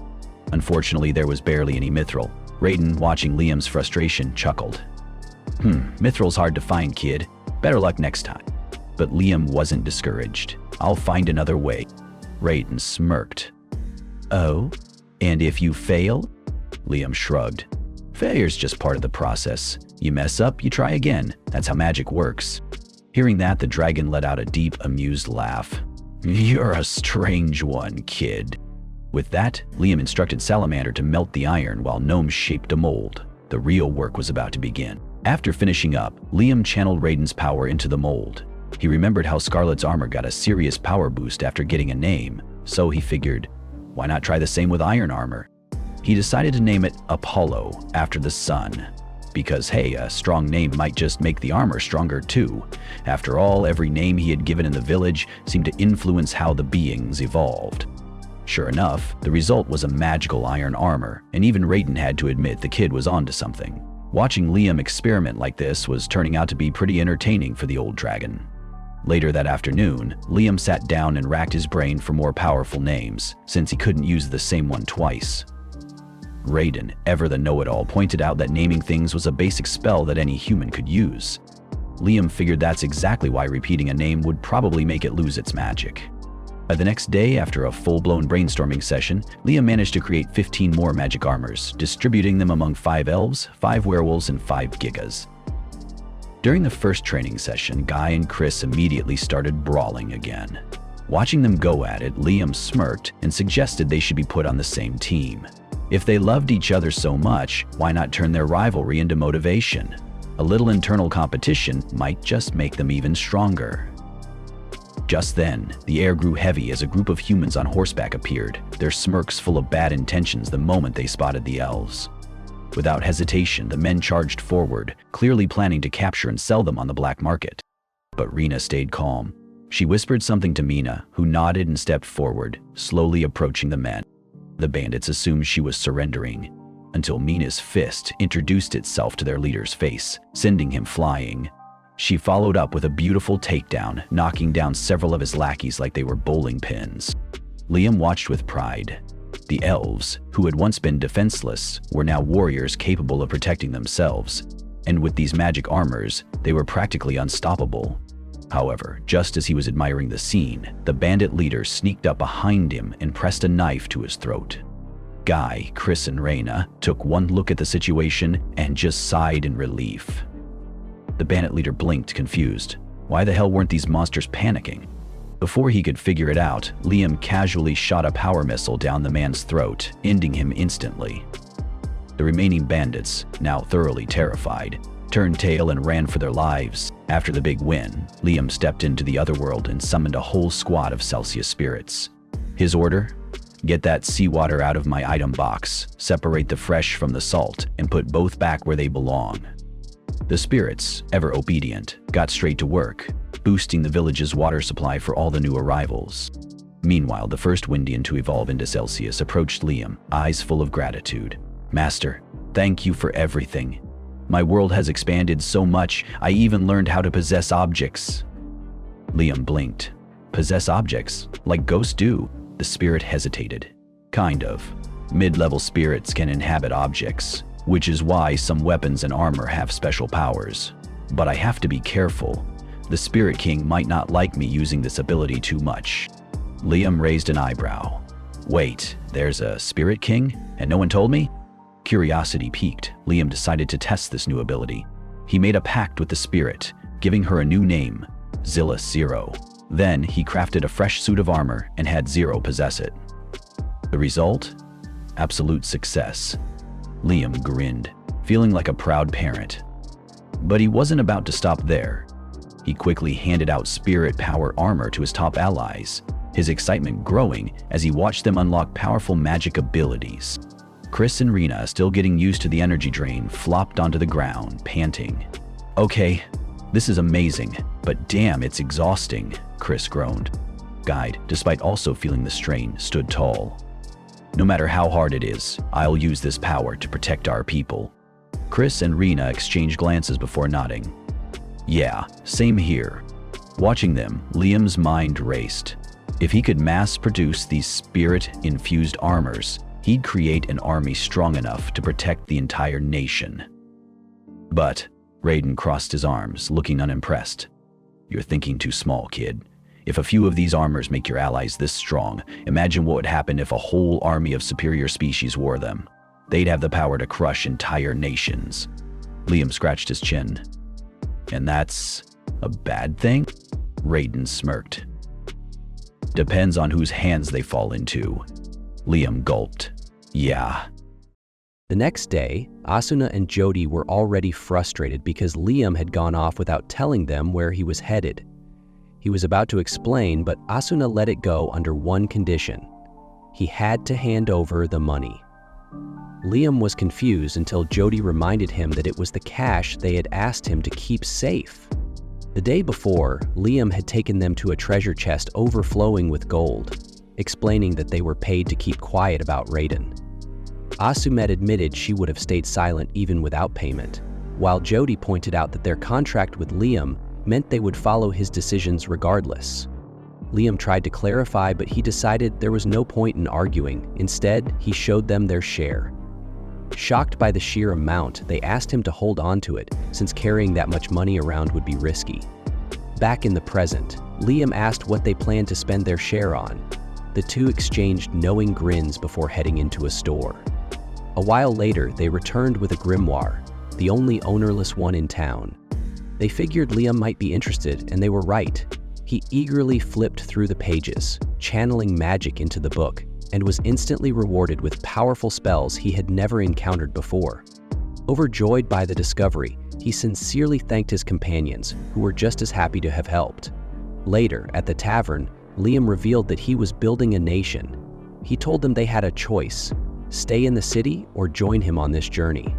Unfortunately, there was barely any mithril. Raiden, watching Liam's frustration, chuckled. Mithril's hard to find, kid. Better luck next time." But Liam wasn't discouraged. "I'll find another way." Raiden smirked. "Oh? And if you fail?" Liam shrugged. "Failure's just part of the process. You mess up, you try again. That's how magic works." Hearing that, the dragon let out a deep, amused laugh. "You're a strange one, kid." With that, Liam instructed Salamander to melt the iron while Gnome shaped a mold. The real work was about to begin. After finishing up, Liam channeled Raiden's power into the mold. He remembered how Scarlet's armor got a serious power boost after getting a name, so he figured, why not try the same with iron armor? He decided to name it Apollo, after the sun. Because hey, a strong name might just make the armor stronger too. After all, every name he had given in the village seemed to influence how the beings evolved. Sure enough, the result was a magical iron armor, and even Raiden had to admit the kid was onto something. Watching Liam experiment like this was turning out to be pretty entertaining for the old dragon. Later that afternoon, Liam sat down and racked his brain for more powerful names, since he couldn't use the same one twice. Raiden, ever the know-it-all, pointed out that naming things was a basic spell that any human could use. Liam figured that's exactly why repeating a name would probably make it lose its magic. By the next day, after a full-blown brainstorming session, Liam managed to create 15 more magic armors, distributing them among 5 elves, 5 werewolves, and 5 gigas. During the first training session, Guy and Chris immediately started brawling again. Watching them go at it, Liam smirked and suggested they should be put on the same team. If they loved each other so much, why not turn their rivalry into motivation? A little internal competition might just make them even stronger. Just then, the air grew heavy as a group of humans on horseback appeared, their smirks full of bad intentions the moment they spotted the elves. Without hesitation, the men charged forward, clearly planning to capture and sell them on the black market. But Rena stayed calm. She whispered something to Mina, who nodded and stepped forward, slowly approaching the men. The bandits assumed she was surrendering, until Mina's fist introduced itself to their leader's face, sending him flying. She followed up with a beautiful takedown, knocking down several of his lackeys like they were bowling pins. Liam watched with pride. The elves, who had once been defenseless, were now warriors capable of protecting themselves, and with these magic armors, they were practically unstoppable. However, just as he was admiring the scene, the bandit leader sneaked up behind him and pressed a knife to his throat. Guy, Chris, and Reyna took one look at the situation and just sighed in relief. The bandit leader blinked, confused. Why the hell weren't these monsters panicking? Before he could figure it out, Liam casually shot a power missile down the man's throat, ending him instantly. The remaining bandits, now thoroughly terrified, turned tail and ran for their lives. After the big win, Liam stepped into the other world and summoned a whole squad of Celsius spirits. His order? Get that seawater out of my item box, separate the fresh from the salt, and put both back where they belong. The spirits, ever obedient, got straight to work, boosting the village's water supply for all the new arrivals. Meanwhile, the first Windian to evolve into Celsius approached Liam, eyes full of gratitude. "Master, thank you for everything. My world has expanded so much, I even learned how to possess objects." Liam blinked. "Possess objects? Like ghosts do?" The spirit hesitated. "Kind of. Mid-level spirits can inhabit objects, which is why some weapons and armor have special powers. But I have to be careful. The Spirit King might not like me using this ability too much." Liam raised an eyebrow. "Wait, there's a Spirit King? And no one told me?" Curiosity piqued, Liam decided to test this new ability. He made a pact with the spirit, giving her a new name, Zilla Zero. Then he crafted a fresh suit of armor and had Zero possess it. The result? Absolute success. Liam grinned, feeling like a proud parent. But he wasn't about to stop there. He quickly handed out spirit power armor to his top allies, his excitement growing as he watched them unlock powerful magic abilities. Chris and Rena, still getting used to the energy drain, flopped onto the ground, panting. "Okay, this is amazing, but damn, it's exhausting," Chris groaned. Guide, despite also feeling the strain, stood tall. "No matter how hard it is, I'll use this power to protect our people." Chris and Rena exchanged glances before nodding. "Yeah, same here." Watching them, Liam's mind raced. If he could mass-produce these spirit-infused armors, he'd create an army strong enough to protect the entire nation. But Raiden crossed his arms, looking unimpressed. "You're thinking too small, kid. If a few of these armors make your allies this strong, imagine what would happen if a whole army of superior species wore them. They'd have the power to crush entire nations." Liam scratched his chin. "And that's a bad thing?" Raiden smirked. "Depends on whose hands they fall into." Liam gulped. "Yeah." The next day, Asuna and Jody were already frustrated because Liam had gone off without telling them where he was headed. He was about to explain, but Asuna let it go under one condition. He had to hand over the money. Liam was confused until Jody reminded him that it was the cash they had asked him to keep safe. The day before, Liam had taken them to a treasure chest overflowing with gold, explaining that they were paid to keep quiet about Raiden. Asumet admitted she would have stayed silent even without payment, while Jody pointed out that their contract with Liam meant they would follow his decisions regardless. Liam tried to clarify, but he decided there was no point in arguing. Instead, he showed them their share. Shocked by the sheer amount, they asked him to hold on to it, since carrying that much money around would be risky. Back in the present, Liam asked what they planned to spend their share on. The two exchanged knowing grins before heading into a store. A while later, they returned with a grimoire, the only ownerless one in town. They figured Liam might be interested, and they were right. He eagerly flipped through the pages, channeling magic into the book, and was instantly rewarded with powerful spells he had never encountered before. Overjoyed by the discovery, he sincerely thanked his companions, who were just as happy to have helped. Later, at the tavern, Liam revealed that he was building a nation. He told them they had a choice: stay in the city or join him on this journey.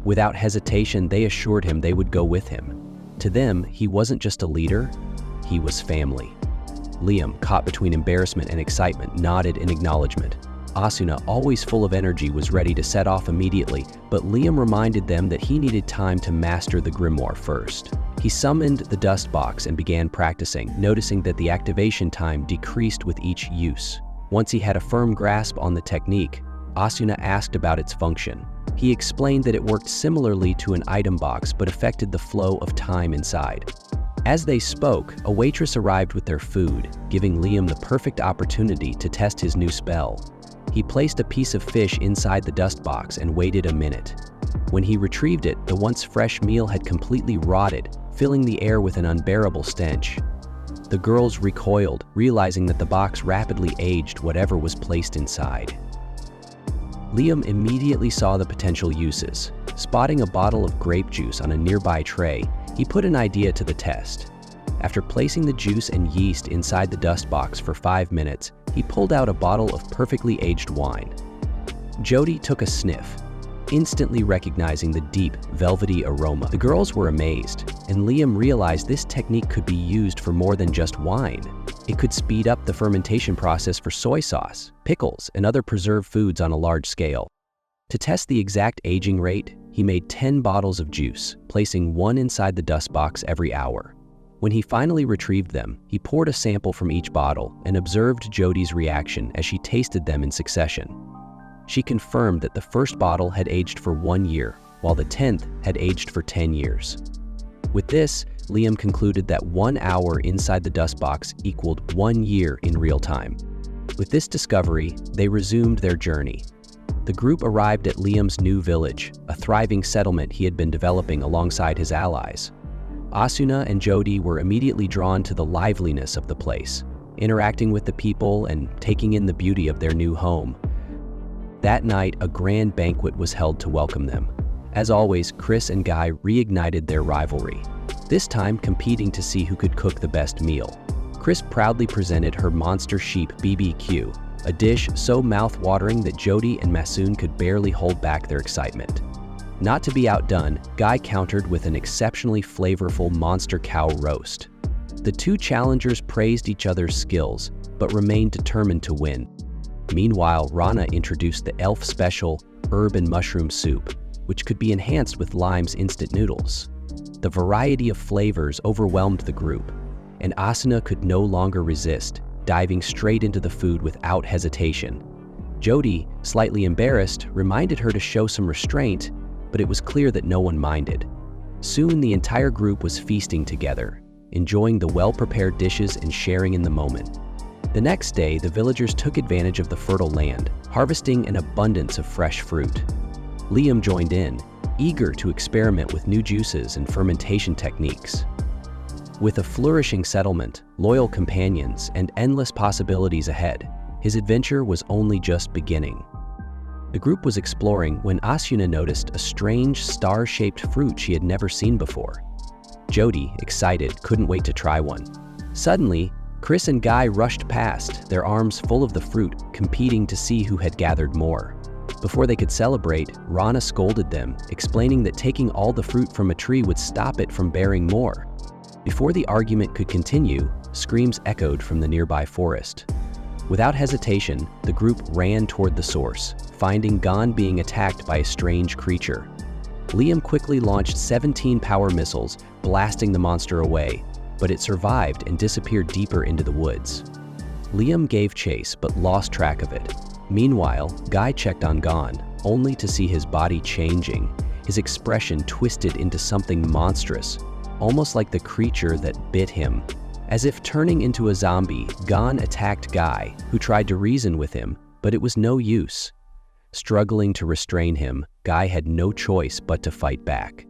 Without hesitation, they assured him they would go with him. To them, he wasn't just a leader, he was family. Liam, caught between embarrassment and excitement, nodded in acknowledgement. Asuna, always full of energy, was ready to set off immediately, but Liam reminded them that he needed time to master the grimoire first. He summoned the dust box and began practicing, noticing that the activation time decreased with each use. Once he had a firm grasp on the technique, Asuna asked about its function. He explained that it worked similarly to an item box but affected the flow of time inside. As they spoke, a waitress arrived with their food, giving Liam the perfect opportunity to test his new spell. He placed a piece of fish inside the dust box and waited a minute. When he retrieved it, the once fresh meal had completely rotted, filling the air with an unbearable stench. The girls recoiled, realizing that the box rapidly aged whatever was placed inside. Liam immediately saw the potential uses. Spotting a bottle of grape juice on a nearby tray, he put an idea to the test. After placing the juice and yeast inside the dust box for 5 minutes, he pulled out a bottle of perfectly aged wine. Jody took a sniff, instantly recognizing the deep, velvety aroma. The girls were amazed, and Liam realized this technique could be used for more than just wine. It could speed up the fermentation process for soy sauce, pickles, and other preserved foods on a large scale. To test the exact aging rate, he made 10 bottles of juice, placing one inside the dust box every hour. When he finally retrieved them, he poured a sample from each bottle and observed Jody's reaction as she tasted them in succession. She confirmed that the first bottle had aged for 1 year, while the 10th had aged for 10 years. With this, Liam concluded that 1 hour inside the dust box equaled 1 year in real time. With this discovery, they resumed their journey. The group arrived at Liam's new village, a thriving settlement he had been developing alongside his allies. Asuna and Jody were immediately drawn to the liveliness of the place, interacting with the people and taking in the beauty of their new home. That night, a grand banquet was held to welcome them. As always, Chris and Guy reignited their rivalry, this time competing to see who could cook the best meal. Chris proudly presented her monster sheep BBQ, a dish so mouth-watering that Jody and Masoon could barely hold back their excitement. Not to be outdone, Guy countered with an exceptionally flavorful monster cow roast. The two challengers praised each other's skills, but remained determined to win. Meanwhile, Rana introduced the elf special herb and mushroom soup, which could be enhanced with Lime's instant noodles. The variety of flavors overwhelmed the group, and Asuna could no longer resist, diving straight into the food without hesitation. Jody, slightly embarrassed, reminded her to show some restraint, but it was clear that no one minded. Soon the entire group was feasting together, enjoying the well-prepared dishes and sharing in the moment. The next day, the villagers took advantage of the fertile land, harvesting an abundance of fresh fruit. Liam joined in, eager to experiment with new juices and fermentation techniques. With a flourishing settlement, loyal companions, and endless possibilities ahead, his adventure was only just beginning. The group was exploring when Asuna noticed a strange star-shaped fruit she had never seen before. Jody, excited, couldn't wait to try one. Suddenly, Chris and Guy rushed past, their arms full of the fruit, competing to see who had gathered more. Before they could celebrate, Rana scolded them, explaining that taking all the fruit from a tree would stop it from bearing more. Before the argument could continue, screams echoed from the nearby forest. Without hesitation, the group ran toward the source, finding Gon being attacked by a strange creature. Liam quickly launched 17 power missiles, blasting the monster away, but it survived and disappeared deeper into the woods. Liam gave chase but lost track of it. Meanwhile, Guy checked on Gon, only to see his body changing, his expression twisted into something monstrous, almost like the creature that bit him. As if turning into a zombie, Gon attacked Guy, who tried to reason with him, but it was no use. Struggling to restrain him, Guy had no choice but to fight back.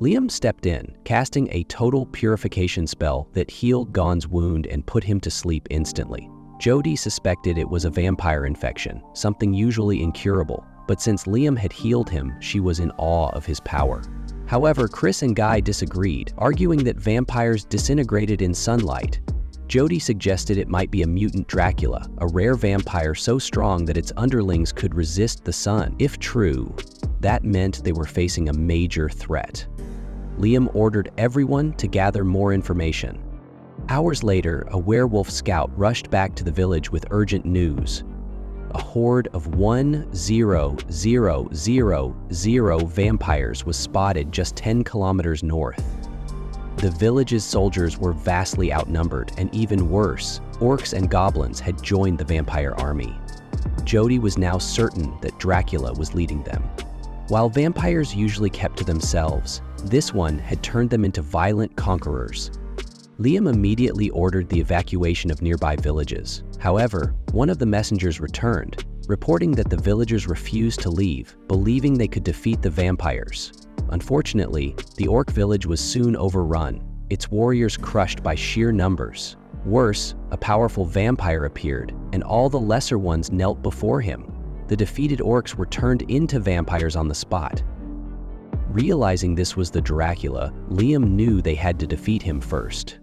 Liam stepped in, casting a total purification spell that healed Gon's wound and put him to sleep instantly. Jody suspected it was a vampire infection, something usually incurable, but since Liam had healed him, she was in awe of his power. However, Chris and Guy disagreed, arguing that vampires disintegrated in sunlight. Jody suggested it might be a mutant Dracula, a rare vampire so strong that its underlings could resist the sun. If true, that meant they were facing a major threat. Liam ordered everyone to gather more information. Hours later, a werewolf scout rushed back to the village with urgent news. A horde of 10,000 vampires was spotted just 10 kilometers north. The village's soldiers were vastly outnumbered, and even worse, orcs and goblins had joined the vampire army. Jody was now certain that Dracula was leading them. While vampires usually kept to themselves, this one had turned them into violent conquerors. Liam immediately ordered the evacuation of nearby villages. However, one of the messengers returned, reporting that the villagers refused to leave, believing they could defeat the vampires. Unfortunately, the orc village was soon overrun, its warriors crushed by sheer numbers. Worse, a powerful vampire appeared, and all the lesser ones knelt before him. The defeated orcs were turned into vampires on the spot. Realizing this was the Dracula, Liam knew they had to defeat him first.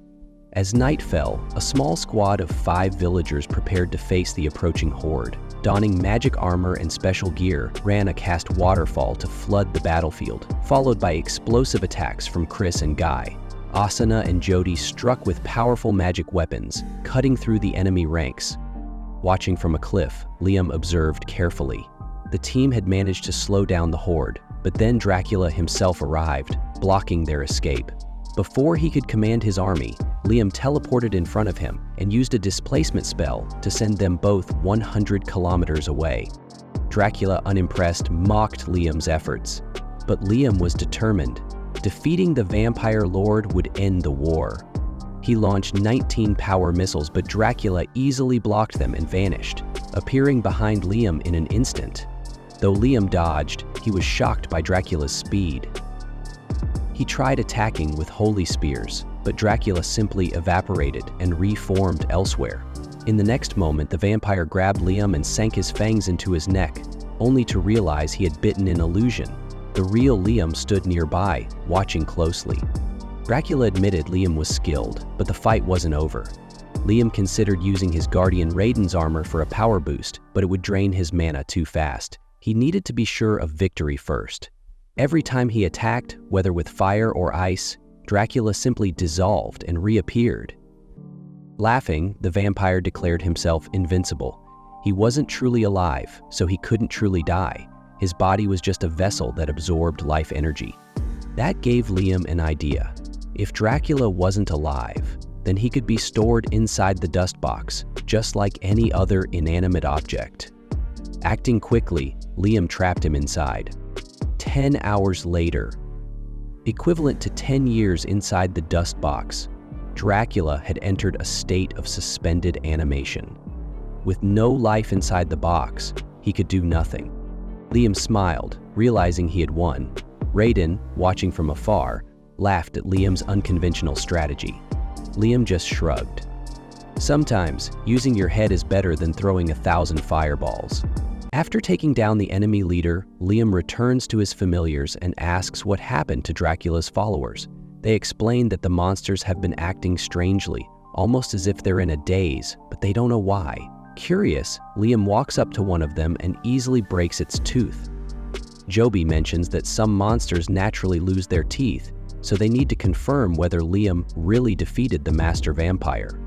As night fell, a small squad of 5 villagers prepared to face the approaching horde. Donning magic armor and special gear, ran a cast waterfall to flood the battlefield, followed by explosive attacks from Chris and Guy. Asuna and Jody struck with powerful magic weapons, cutting through the enemy ranks. Watching from a cliff, Liam observed carefully. The team had managed to slow down the horde, but then Dracula himself arrived, blocking their escape. Before he could command his army, Liam teleported in front of him and used a displacement spell to send them both 100 kilometers away. Dracula, unimpressed, mocked Liam's efforts, but Liam was determined. Defeating the vampire lord would end the war. He launched 19 power missiles, but Dracula easily blocked them and vanished, appearing behind Liam in an instant. Though Liam dodged, he was shocked by Dracula's speed. He tried attacking with holy spears, but Dracula simply evaporated and reformed elsewhere. In the next moment, the vampire grabbed Liam and sank his fangs into his neck, only to realize he had bitten an illusion. The real Liam stood nearby, watching closely. Dracula admitted Liam was skilled, but the fight wasn't over. Liam considered using his guardian Raiden's armor for a power boost, but it would drain his mana too fast. He needed to be sure of victory first. Every time he attacked, whether with fire or ice, Dracula simply dissolved and reappeared. Laughing, the vampire declared himself invincible. He wasn't truly alive, so he couldn't truly die. His body was just a vessel that absorbed life energy. That gave Liam an idea. If Dracula wasn't alive, then he could be stored inside the dust box, just like any other inanimate object. Acting quickly, Liam trapped him inside. 10 hours later, equivalent to 10 years inside the dust box, Dracula had entered a state of suspended animation. With no life inside the box, he could do nothing. Liam smiled, realizing he had won. Raiden, watching from afar, laughed at Liam's unconventional strategy. Liam just shrugged. Sometimes, using your head is better than throwing 1,000 fireballs. After taking down the enemy leader, Liam returns to his familiars and asks what happened to Dracula's followers. They explain that the monsters have been acting strangely, almost as if they're in a daze, but they don't know why. Curious, Liam walks up to one of them and easily breaks its tooth. Joby mentions that some monsters naturally lose their teeth, so they need to confirm whether Liam really defeated the master vampire.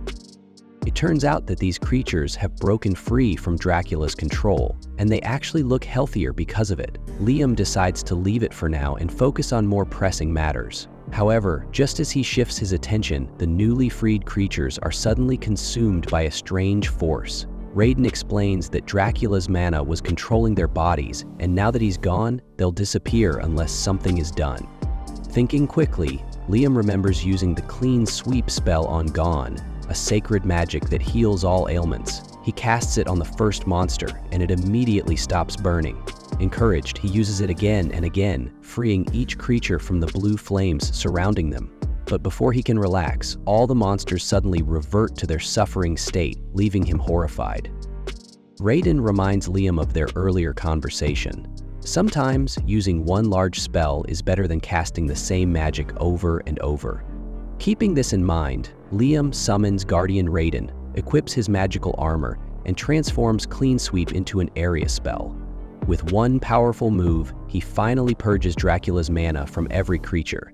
It turns out that these creatures have broken free from Dracula's control, and they actually look healthier because of it. Liam decides to leave it for now and focus on more pressing matters. However, just as he shifts his attention, the newly freed creatures are suddenly consumed by a strange force. Raiden explains that Dracula's mana was controlling their bodies, and now that he's gone, they'll disappear unless something is done. Thinking quickly, Liam remembers using the Clean Sweep spell on Gon, a sacred magic that heals all ailments. He casts it on the first monster, and it immediately stops burning. Encouraged, he uses it again and again, freeing each creature from the blue flames surrounding them. But before he can relax, all the monsters suddenly revert to their suffering state, leaving him horrified. Raiden reminds Liam of their earlier conversation. Sometimes, using one large spell is better than casting the same magic over and over. Keeping this in mind, Liam summons Guardian Raiden, equips his magical armor, and transforms Clean Sweep into an area spell. With one powerful move, he finally purges Dracula's mana from every creature.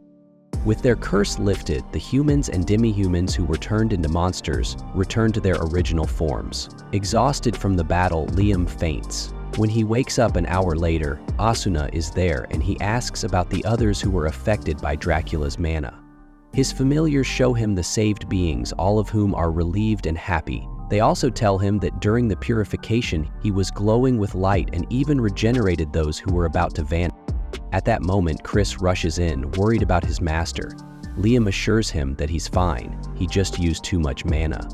With their curse lifted, the humans and demi-humans who were turned into monsters return to their original forms. Exhausted from the battle, Liam faints. When he wakes up an hour later, Asuna is there and he asks about the others who were affected by Dracula's mana. His familiars show him the saved beings, all of whom are relieved and happy. They also tell him that during the purification, he was glowing with light and even regenerated those who were about to vanish. At that moment, Chris rushes in, worried about his master. Liam assures him that he's fine, he just used too much mana.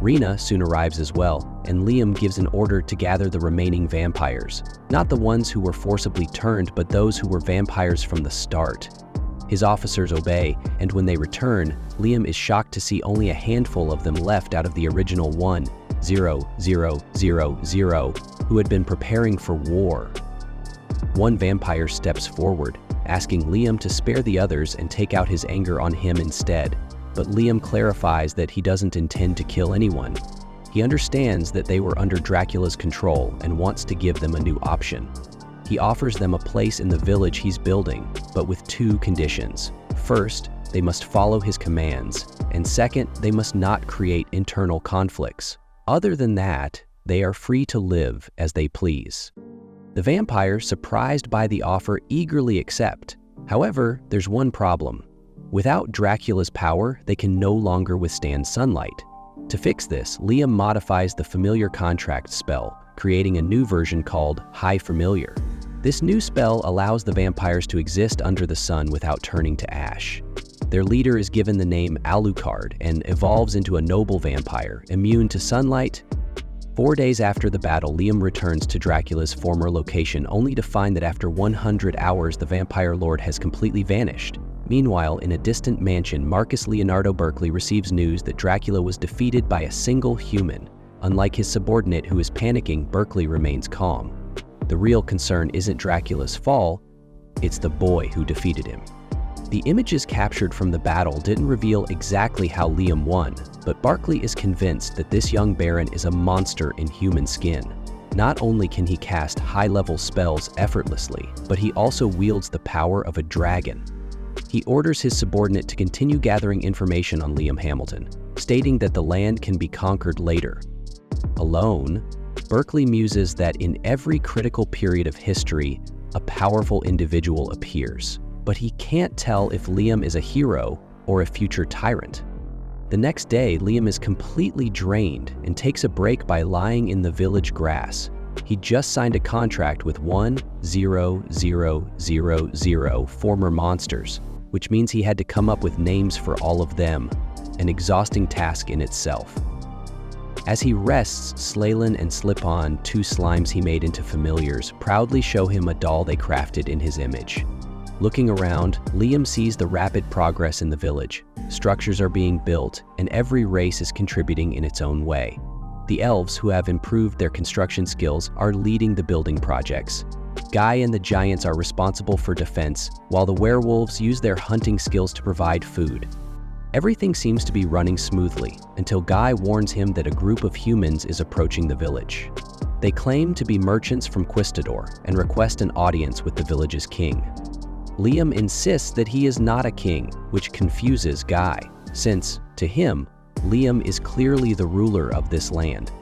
Rina soon arrives as well, and Liam gives an order to gather the remaining vampires. Not the ones who were forcibly turned, but those who were vampires from the start. His officers obey, and when they return, Liam is shocked to see only a handful of them left out of the original 1,0,0,0,0, who had been preparing for war. One vampire steps forward, asking Liam to spare the others and take out his anger on him instead. But Liam clarifies that he doesn't intend to kill anyone. He understands that they were under Dracula's control and wants to give them a new option. He offers them a place in the village he's building, but with two conditions. First, they must follow his commands, and second, they must not create internal conflicts. Other than that, they are free to live as they please. The vampires, surprised by the offer, eagerly accept. However, there's one problem. Without Dracula's power, they can no longer withstand sunlight. To fix this, Liam modifies the familiar contract spell, creating a new version called High Familiar. This new spell allows the vampires to exist under the sun without turning to ash. Their leader is given the name Alucard and evolves into a noble vampire, immune to sunlight. 4 days after the battle, Liam returns to Dracula's former location only to find that after 100 hours, the vampire lord has completely vanished. Meanwhile, in a distant mansion, Marcus Leonardo Berkeley receives news that Dracula was defeated by a single human. Unlike his subordinate who is panicking, Berkeley remains calm. The real concern isn't Dracula's fall, it's the boy who defeated him. The images captured from the battle didn't reveal exactly how Liam won, but Berkeley is convinced that this young baron is a monster in human skin. Not only can he cast high-level spells effortlessly, but he also wields the power of a dragon. He orders his subordinate to continue gathering information on Liam Hamilton, stating that the land can be conquered later. Alone, Berkeley muses that in every critical period of history, a powerful individual appears, but he can't tell if Liam is a hero or a future tyrant. The next day, Liam is completely drained and takes a break by lying in the village grass. He just signed a contract with 1,0,0,0 former monsters, which means he had to come up with names for all of them, an exhausting task in itself. As he rests, Slalin and Slip-On, two slimes he made into familiars, proudly show him a doll they crafted in his image. Looking around, Liam sees the rapid progress in the village. Structures are being built, and every race is contributing in its own way. The elves, who have improved their construction skills, are leading the building projects. Guy and the giants are responsible for defense, while the werewolves use their hunting skills to provide food. Everything seems to be running smoothly, until Guy warns him that a group of humans is approaching the village. They claim to be merchants from Quistador and request an audience with the village's king. Liam insists that he is not a king, which confuses Guy, since, to him, Liam is clearly the ruler of this land.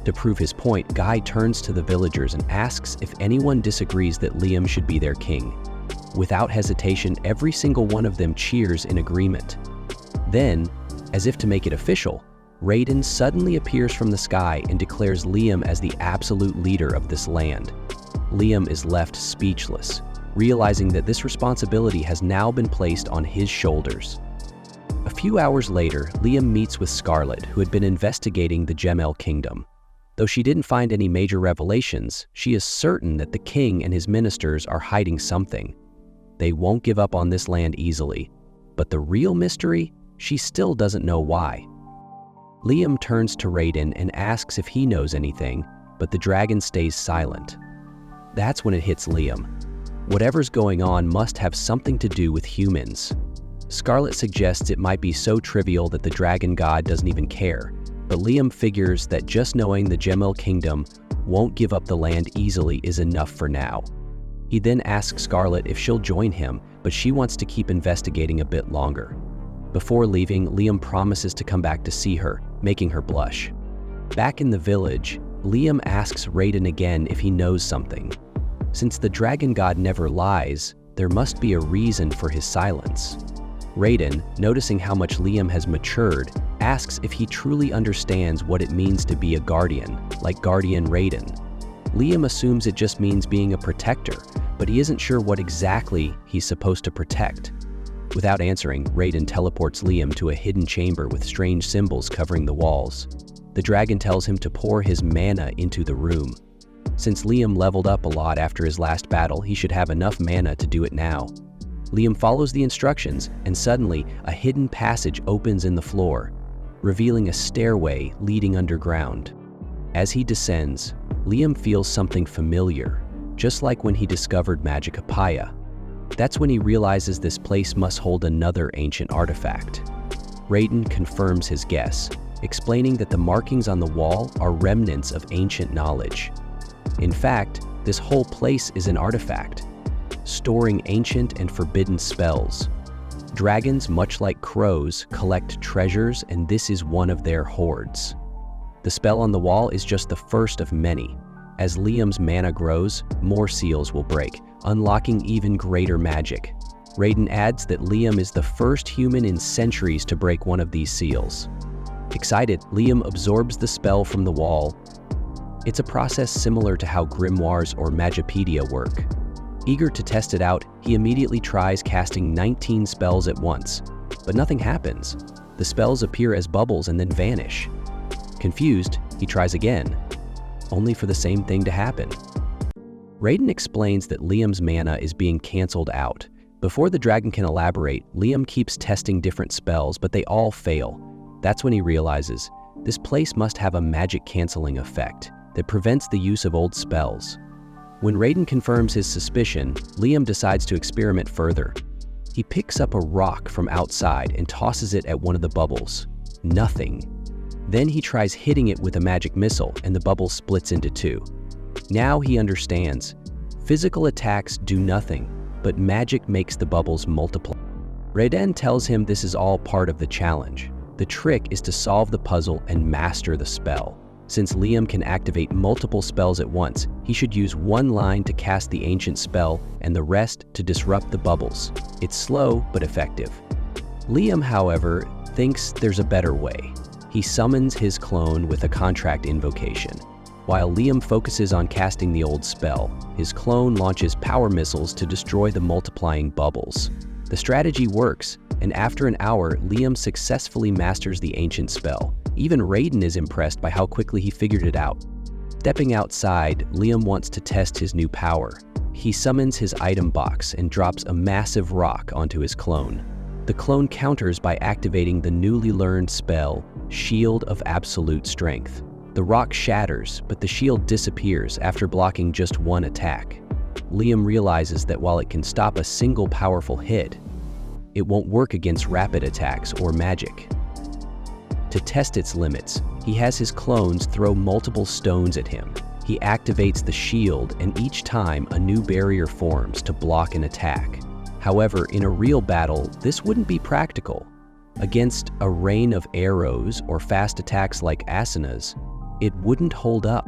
To prove his point, Guy turns to the villagers and asks if anyone disagrees that Liam should be their king. Without hesitation, every single one of them cheers in agreement. Then, as if to make it official, Raiden suddenly appears from the sky and declares Liam as the absolute leader of this land. Liam is left speechless, realizing that this responsibility has now been placed on his shoulders. A few hours later, Liam meets with Scarlet, who had been investigating the Gemel Kingdom. Though she didn't find any major revelations, she is certain that the king and his ministers are hiding something. They won't give up on this land easily, but the real mystery? She still doesn't know why. Liam turns to Raiden and asks if he knows anything, but the dragon stays silent. That's when it hits Liam. Whatever's going on must have something to do with humans. Scarlet suggests it might be so trivial that the dragon god doesn't even care, but Liam figures that just knowing the Gemel Kingdom won't give up the land easily is enough for now. He then asks Scarlet if she'll join him, but she wants to keep investigating a bit longer. Before leaving, Liam promises to come back to see her, making her blush. Back in the village, Liam asks Raiden again if he knows something. Since the dragon god never lies, there must be a reason for his silence. Raiden, noticing how much Liam has matured, asks if he truly understands what it means to be a guardian, like Guardian Raiden. Liam assumes it just means being a protector, but he isn't sure what exactly he's supposed to protect. Without answering, Raiden teleports Liam to a hidden chamber with strange symbols covering the walls. The dragon tells him to pour his mana into the room. Since Liam leveled up a lot after his last battle, he should have enough mana to do it now. Liam follows the instructions, and suddenly, a hidden passage opens in the floor, revealing a stairway leading underground. As he descends, Liam feels something familiar, just like when he discovered Magicopaya. That's when he realizes this place must hold another ancient artifact. Raiden confirms his guess, explaining that the markings on the wall are remnants of ancient knowledge. In fact, this whole place is an artifact, storing ancient and forbidden spells. Dragons, much like crows, collect treasures, and this is one of their hoards. The spell on the wall is just the first of many. As Liam's mana grows, more seals will break, unlocking even greater magic. Raiden adds that Liam is the first human in centuries to break one of these seals. Excited, Liam absorbs the spell from the wall. It's a process similar to how grimoires or Magipedia work. Eager to test it out, he immediately tries casting 19 spells at once, but nothing happens. The spells appear as bubbles and then vanish. Confused, he tries again, only for the same thing to happen. Raiden explains that Liam's mana is being cancelled out, Before the dragon can elaborate, Liam keeps testing different spells, but they all fail. That's when he realizes this place must have a magic canceling effect that prevents the use of old spells. When Raiden confirms his suspicion, Liam decides to experiment further. He picks up a rock from outside and tosses it at one of the bubbles. Nothing. Then he tries hitting it with a magic missile and the bubble splits into two. Now he understands. Physical attacks do nothing, but magic makes the bubbles multiply. Raiden tells him this is all part of the challenge. The trick is to solve the puzzle and master the spell. Since Liam can activate multiple spells at once, he should use one line to cast the ancient spell and the rest to disrupt the bubbles. It's slow but effective. Liam, however, thinks there's a better way. He summons his clone with a contract invocation. While Liam focuses on casting the old spell, his clone launches power missiles to destroy the multiplying bubbles. The strategy works, and after an hour, Liam successfully masters the ancient spell. Even Raiden is impressed by how quickly he figured it out. Stepping outside, Liam wants to test his new power. He summons his item box and drops a massive rock onto his clone. The clone counters by activating the newly learned spell, Shield of Absolute Strength. The rock shatters, but the shield disappears after blocking just one attack. Liam realizes that while it can stop a single powerful hit, it won't work against rapid attacks or magic. To test its limits, he has his clones throw multiple stones at him. He activates the shield, and each time a new barrier forms to block an attack. However, in a real battle, this wouldn't be practical. Against a rain of arrows or fast attacks like Asuna's, it wouldn't hold up.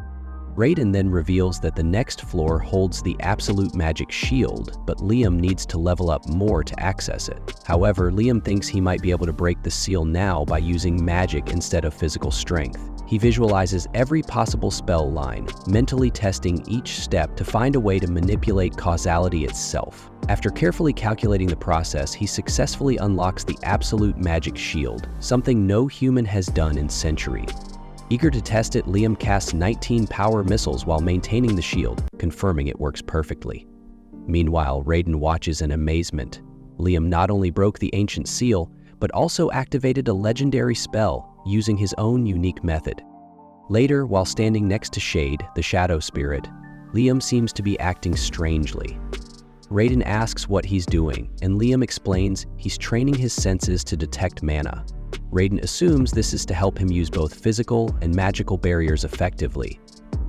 Raiden then reveals that the next floor holds the absolute magic shield, but Liam needs to level up more to access it. However, Liam thinks he might be able to break the seal now by using magic instead of physical strength. He visualizes every possible spell line, mentally testing each step to find a way to manipulate causality itself. After carefully calculating the process, he successfully unlocks the absolute magic shield, something no human has done in centuries. Eager to test it, Liam casts 19 power missiles while maintaining the shield, confirming it works perfectly. Meanwhile, Raiden watches in amazement. Liam not only broke the ancient seal, but also activated a legendary spell using his own unique method. Later, while standing next to Shade, the shadow spirit, Liam seems to be acting strangely. Raiden asks what he's doing, and Liam explains he's training his senses to detect mana. Raiden assumes this is to help him use both physical and magical barriers effectively.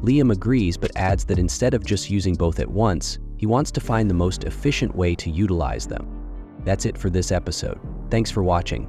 Liam agrees but adds that instead of just using both at once, he wants to find the most efficient way to utilize them. That's it for this episode. Thanks for watching.